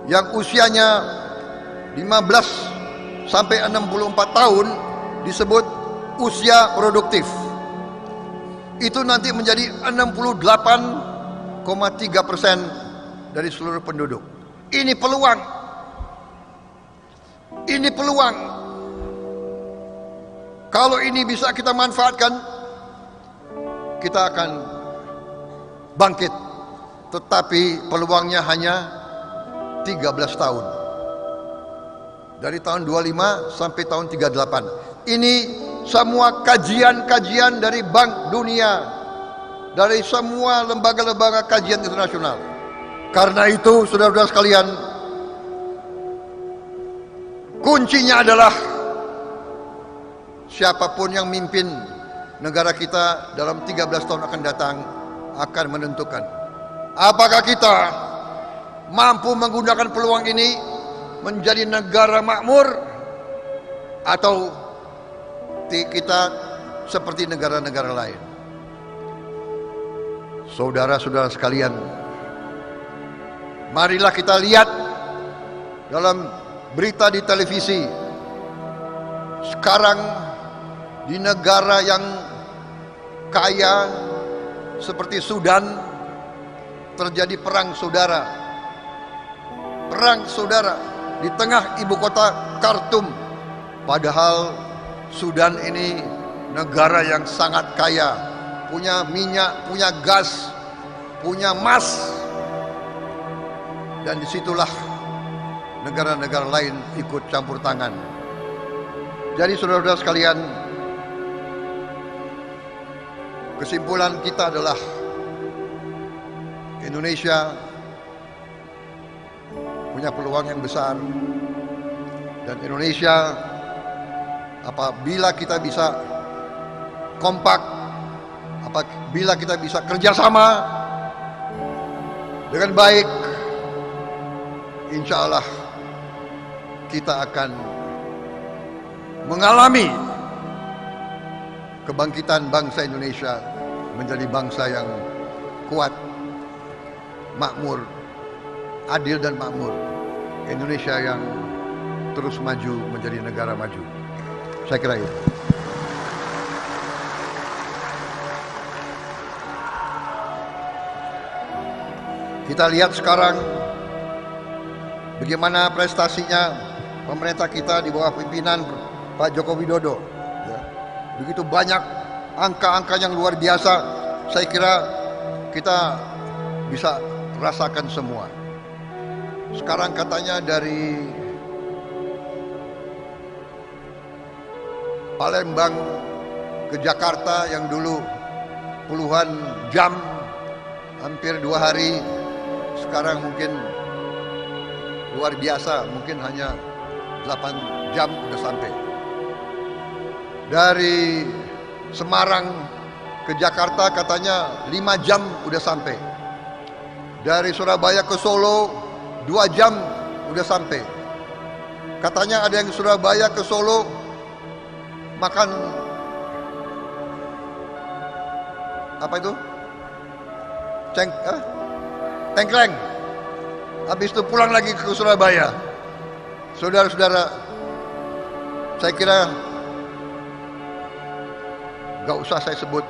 yang usianya 15 sampai 64 tahun disebut usia produktif. Itu nanti menjadi 68,3% dari seluruh penduduk. Ini peluang. Ini peluang. Kalau ini bisa kita manfaatkan, kita akan bangkit. Tetapi peluangnya hanya 13 tahun. Dari tahun 25 sampai tahun 38. Ini semua kajian-kajian dari Bank Dunia, dari semua lembaga-lembaga kajian internasional. Karena itu, saudara-saudara sekalian, kuncinya adalah siapapun yang mimpin negara kita dalam 13 tahun akan datang akan menentukan apakah kita mampu menggunakan peluang ini menjadi negara makmur atau kita seperti negara-negara lain. Saudara-saudara sekalian, marilah kita lihat dalam berita di televisi. Sekarang di negara yang kaya seperti Sudan terjadi perang saudara. Perang saudara di tengah ibu kota Khartoum. Padahal Sudan ini negara yang sangat kaya, punya minyak, punya gas, punya emas. Dan disitulah negara-negara lain ikut campur tangan. Jadi saudara-saudara sekalian, kesimpulan kita adalah Indonesia punya peluang yang besar, dan Indonesia apabila kita bisa kompak, apabila kita bisa kerjasama dengan baik, insya Allah kita akan mengalami kebangkitan bangsa Indonesia menjadi bangsa yang kuat, makmur, adil dan makmur. Indonesia yang terus maju menjadi negara maju. Saya kira itu. Kita lihat sekarang bagaimana prestasinya pemerintah kita di bawah pimpinan Pak Joko Widodo. Ya. Begitu banyak angka-angka yang luar biasa. Saya kira kita bisa rasakan semua. Sekarang katanya dari Palembang ke Jakarta yang dulu puluhan jam, hampir 2 hari, sekarang mungkin luar biasa, mungkin hanya 8 jam udah sampai. Dari Semarang ke Jakarta katanya 5 jam udah sampai. Dari Surabaya ke Solo 2 jam udah sampai. Katanya ada yang Surabaya ke Solo makan apa itu? Tengkleng. Habis itu pulang lagi ke Surabaya. Saudara-saudara, saya kira gak usah saya sebut,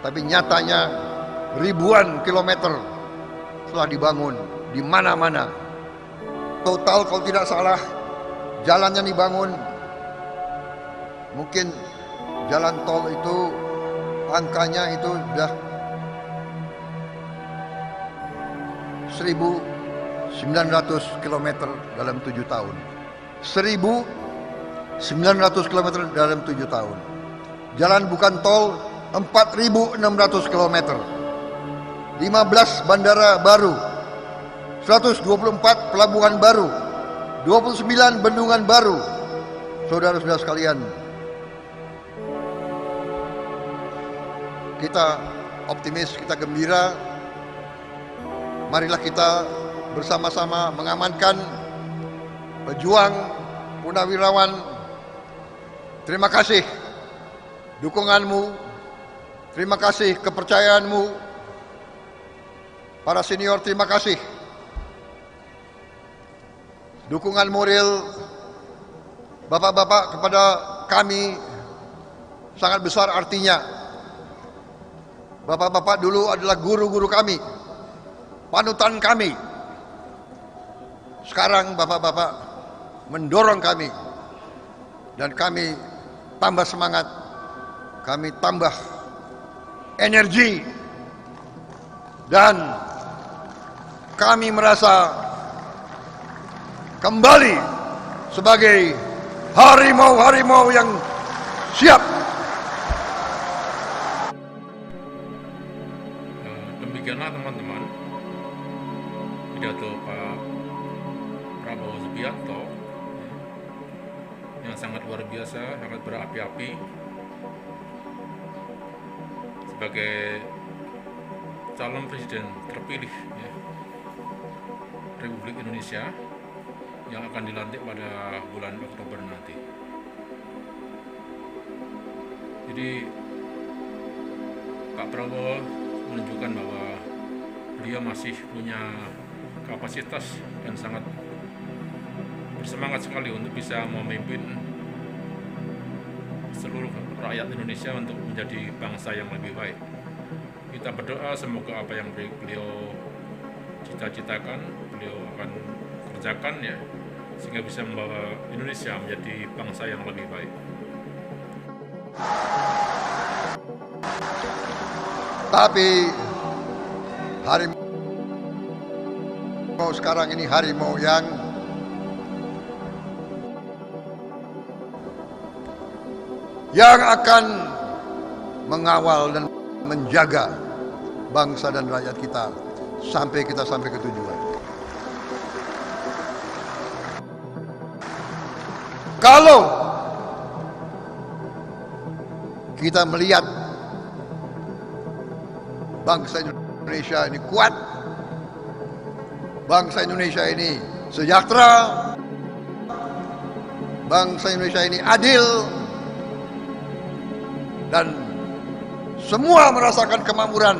tapi nyatanya ribuan kilometer telah dibangun di mana-mana. Total kalau tidak salah jalannya dibangun, mungkin jalan tol itu angkanya itu sudah 1.900 km dalam 7 tahun. 1.900 km dalam 7 tahun. Jalan bukan tol 4.600 km. 15 bandara baru, 124 pelabuhan baru, 29 bendungan baru. Saudara-saudara sekalian, kita optimis, kita gembira. Marilah kita bersama-sama mengamankan pejuang, purnawirawan. Terima kasih dukunganmu, terima kasih kepercayaanmu. Para senior, terima kasih dukungan moral bapak-bapak kepada kami sangat besar artinya. Bapak-bapak dulu adalah guru-guru kami, panutan kami. Sekarang bapak-bapak mendorong kami, dan kami tambah semangat, kami tambah energi, dan kami merasa kembali sebagai harimau-harimau yang siap. Demikianlah teman-teman pidato Pak Prabowo Subianto yang sangat luar biasa, sangat berapi-api sebagai calon presiden terpilih ya, Republik Indonesia yang akan dilantik pada bulan Oktober nanti. Jadi Pak Prabowo menunjukkan bahwa beliau masih punya kapasitas dan sangat bersemangat sekali untuk bisa memimpin seluruh rakyat Indonesia untuk menjadi bangsa yang lebih baik. Kita berdoa semoga apa yang beliau cita-citakan, beliau akan kerjakan ya, sehingga bisa membawa Indonesia menjadi bangsa yang lebih baik. Tapi harimau sekarang ini harimau yang akan mengawal dan menjaga bangsa dan rakyat kita sampai ke tujuan. Kalau kita melihat bangsa Indonesia ini kuat, bangsa Indonesia ini sejahtera, bangsa Indonesia ini adil, dan semua merasakan kemakmuran.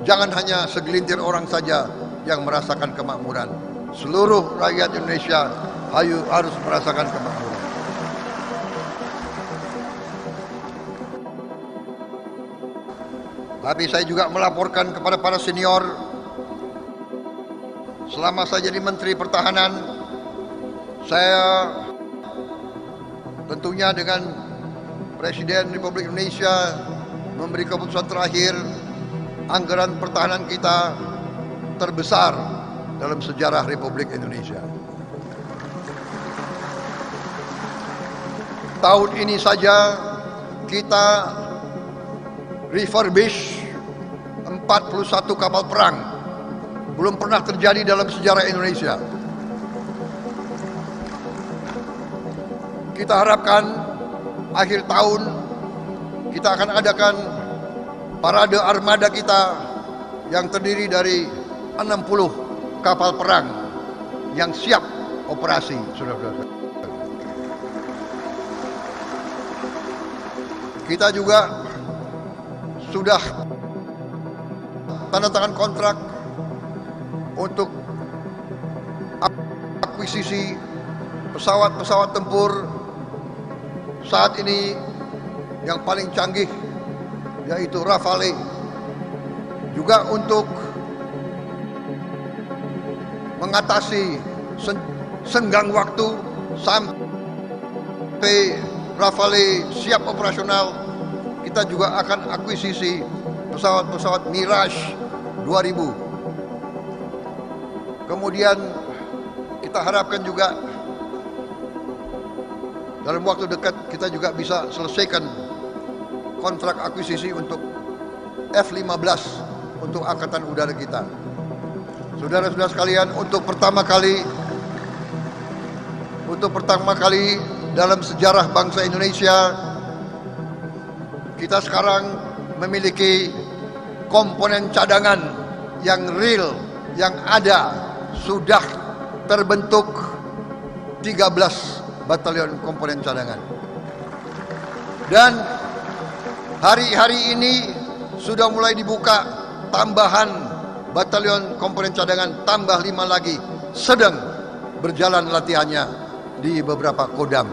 Jangan hanya segelintir orang saja yang merasakan kemakmuran. Seluruh rakyat Indonesia harus merasakan kemakmuran. Tapi saya juga melaporkan kepada para senior, selama saya jadi Menteri Pertahanan, saya tentunya dengan Presiden Republik Indonesia memberi keputusan terakhir, anggaran pertahanan kita terbesar dalam sejarah Republik Indonesia. Tahun ini saja kita refurbish 41 kapal perang. Belum pernah terjadi dalam sejarah Indonesia. Kita harapkan akhir tahun kita akan adakan parade armada kita yang terdiri dari 60 kapal perang yang siap operasi, saudara-saudara. Kita juga sudah tanda tangan kontrak untuk akuisisi pesawat-pesawat tempur saat ini yang paling canggih, yaitu Rafale, juga untuk mengatasi senggang waktu sampai Rafale siap operasional. Kita juga akan akuisisi pesawat-pesawat Mirage 2000. Kemudian kita harapkan juga dalam waktu dekat kita juga bisa selesaikan kontrak akuisisi untuk F-15 untuk Angkatan Udara kita. Saudara-saudara sekalian, untuk pertama kali dalam sejarah bangsa Indonesia, kita sekarang memiliki komponen cadangan yang real, yang ada, sudah terbentuk 13 batalion komponen cadangan. Dan hari-hari ini sudah mulai dibuka tambahan batalion komponen cadangan, tambah 5 lagi, sedang berjalan latihannya di beberapa kodam.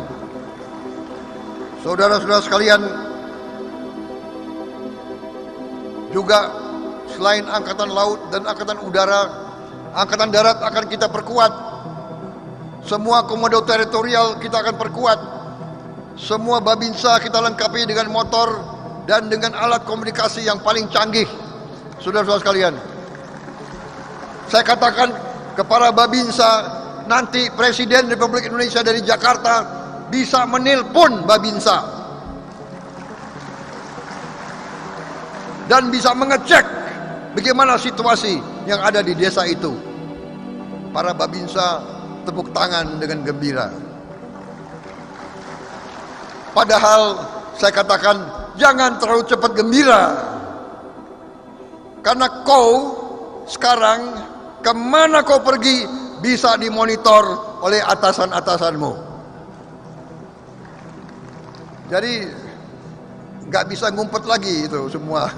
Saudara-saudara sekalian, juga selain Angkatan Laut dan Angkatan Udara, Angkatan Darat akan kita perkuat. Semua komodo teritorial kita akan perkuat. Semua Babinsa kita lengkapi dengan motor dan dengan alat komunikasi yang paling canggih. Saudara-saudara sekalian, saya katakan kepada Babinsa, nanti Presiden Republik Indonesia dari Jakarta bisa menelpon Babinsa dan bisa mengecek bagaimana situasi yang ada di desa itu. Para Babinsa tepuk tangan dengan gembira. Padahal saya katakan jangan terlalu cepat gembira, karena kau sekarang kemana kau pergi bisa dimonitor oleh atasan-atasanmu. Jadi nggak bisa ngumpet lagi itu semua.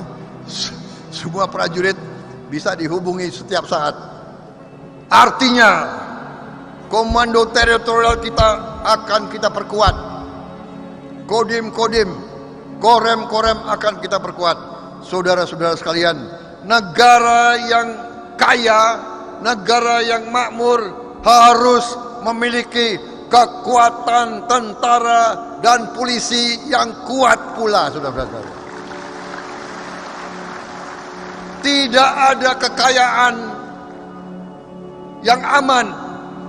Semua prajurit bisa dihubungi setiap saat. Artinya komando teritorial kita akan kita perkuat. Kodim-kodim, korem-korem akan kita perkuat. Saudara-saudara sekalian, negara yang kaya, negara yang makmur harus memiliki kekuatan tentara dan polisi yang kuat pula, saudara-saudara sekalian. Tidak ada kekayaan yang aman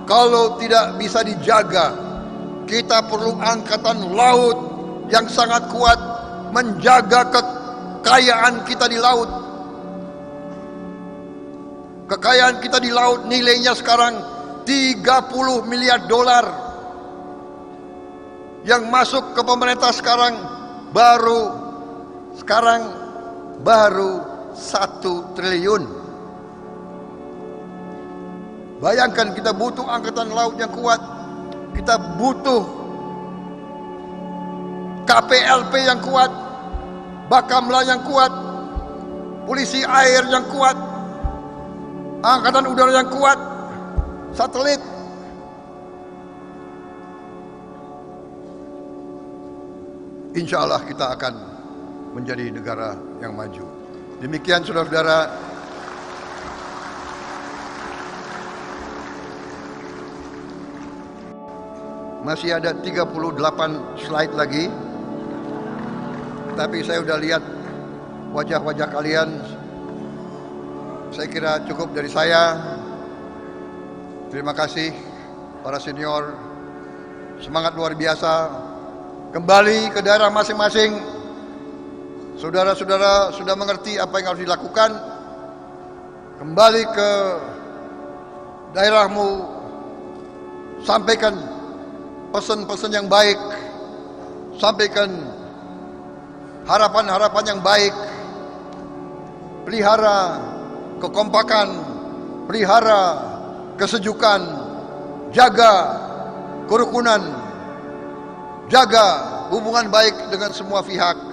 kalau tidak bisa dijaga. Kita perlu angkatan laut yang sangat kuat menjaga kekayaan kita di laut. Kekayaan kita di laut nilainya sekarang 30 miliar dolar. Yang masuk ke pemerintah sekarang baru 1 triliun. Bayangkan, kita butuh angkatan laut yang kuat, kita butuh KPLP yang kuat, Bakamla yang kuat, polisi air yang kuat, angkatan udara yang kuat, satelit. Insya Allah kita akan menjadi negara yang maju. Demikian saudara-saudara. Masih ada 38 slide lagi. Tapi saya sudah lihat wajah-wajah kalian. Saya kira cukup dari saya. Terima kasih para senior. Semangat luar biasa. Kembali ke daerah masing-masing. Saudara-saudara sudah mengerti apa yang harus dilakukan. Kembali ke daerahmu, sampaikan pesan-pesan yang baik, sampaikan harapan-harapan yang baik, pelihara kekompakan, pelihara kesejukan, jaga kerukunan, jaga hubungan baik dengan semua pihak.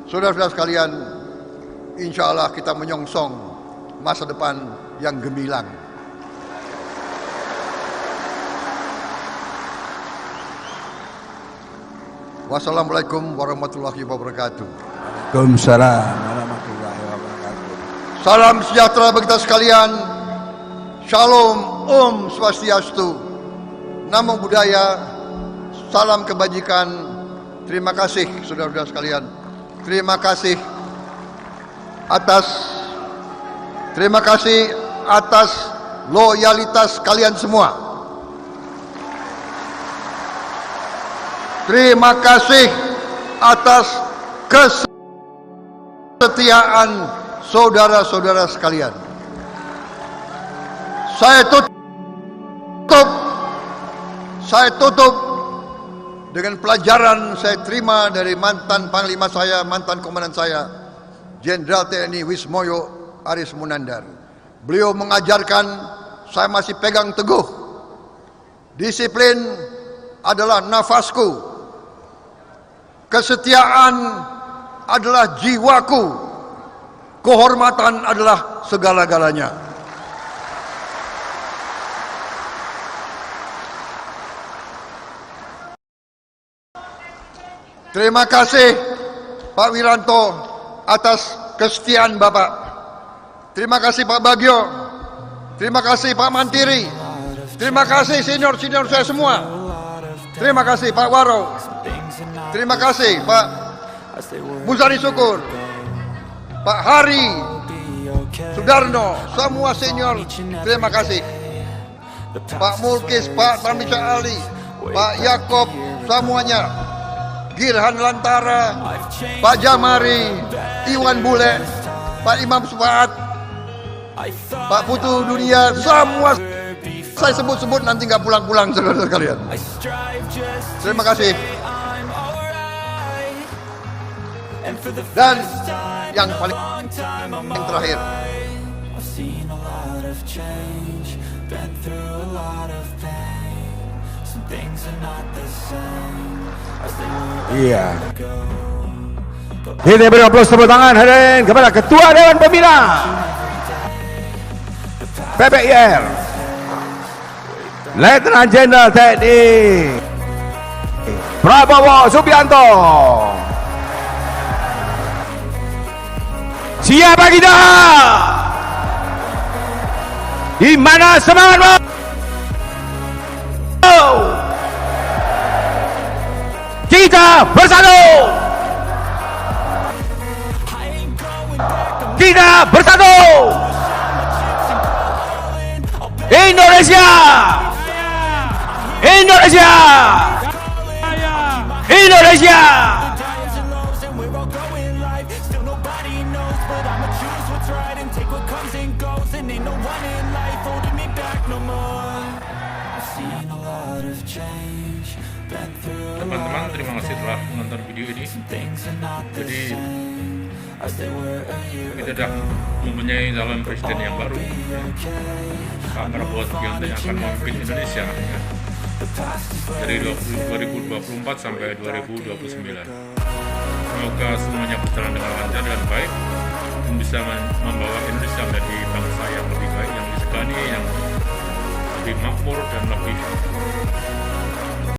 Saudara-saudara sekalian, insya Allah kita menyongsong masa depan yang gemilang. Wassalamualaikum warahmatullahi wabarakatuh. Waalaikumsalam warahmatullahi wabarakatuh. Salam sejahtera bagi kita sekalian. Shalom, Om Swastiastu. Namo Buddhaya. Salam kebajikan. Terima kasih saudara-saudara sekalian. Terima kasih atas loyalitas kalian semua. Terima kasih atas kesetiaan saudara-saudara sekalian. Saya tutup dengan pelajaran saya terima dari mantan panglima saya, mantan komandan saya, Jenderal TNI Wismoyo Aris Munandar. Beliau mengajarkan, saya masih pegang teguh, disiplin adalah nafasku, kesetiaan adalah jiwaku, kehormatan adalah segala-galanya. Terima kasih Pak Wiranto atas kesetiaan Bapak. Terima kasih Pak Bagio. Terima kasih Pak Mantiri. Terima kasih senior-senior saya semua. Terima kasih Pak Waro. Terima kasih Pak Muzani Syukur, Pak Hari Sudarno, semua senior. Terima kasih Pak Mulkis, Pak Tamisha Ali, Pak Yakob, semuanya. Girhan Lantara, Pak Jamari, Iwan Bule, Pak Imam Supaat, Pak Putu Dunia, semua saya sebut-sebut nanti nggak pulang-pulang saudara sekalian. Terima kasih. Dan yang paling terakhir, iya. Kita beri aplaus tepuk tangan hadirin kepada Ketua Dewan Pembina PPIR Letnan Jenderal TNI Prabowo Subianto. Siapa kita? Di mana semangatmu? Kita bersatu. Kita bersatu. Indonesia. Indonesia. Indonesia. Teman-teman, terima kasih telah menonton video ini. Jadi kita sudah mempunyai calon presiden yang baru, Pak Prabowo Subianto, yang akan memimpin Indonesia dari 2024 sampai 2029. Semoga semuanya berjalan dengan lancar dan baik dan bisa membawa Indonesia menjadi bangsa yang lebih baik, yang disegani, yang lebih makmur dan lebih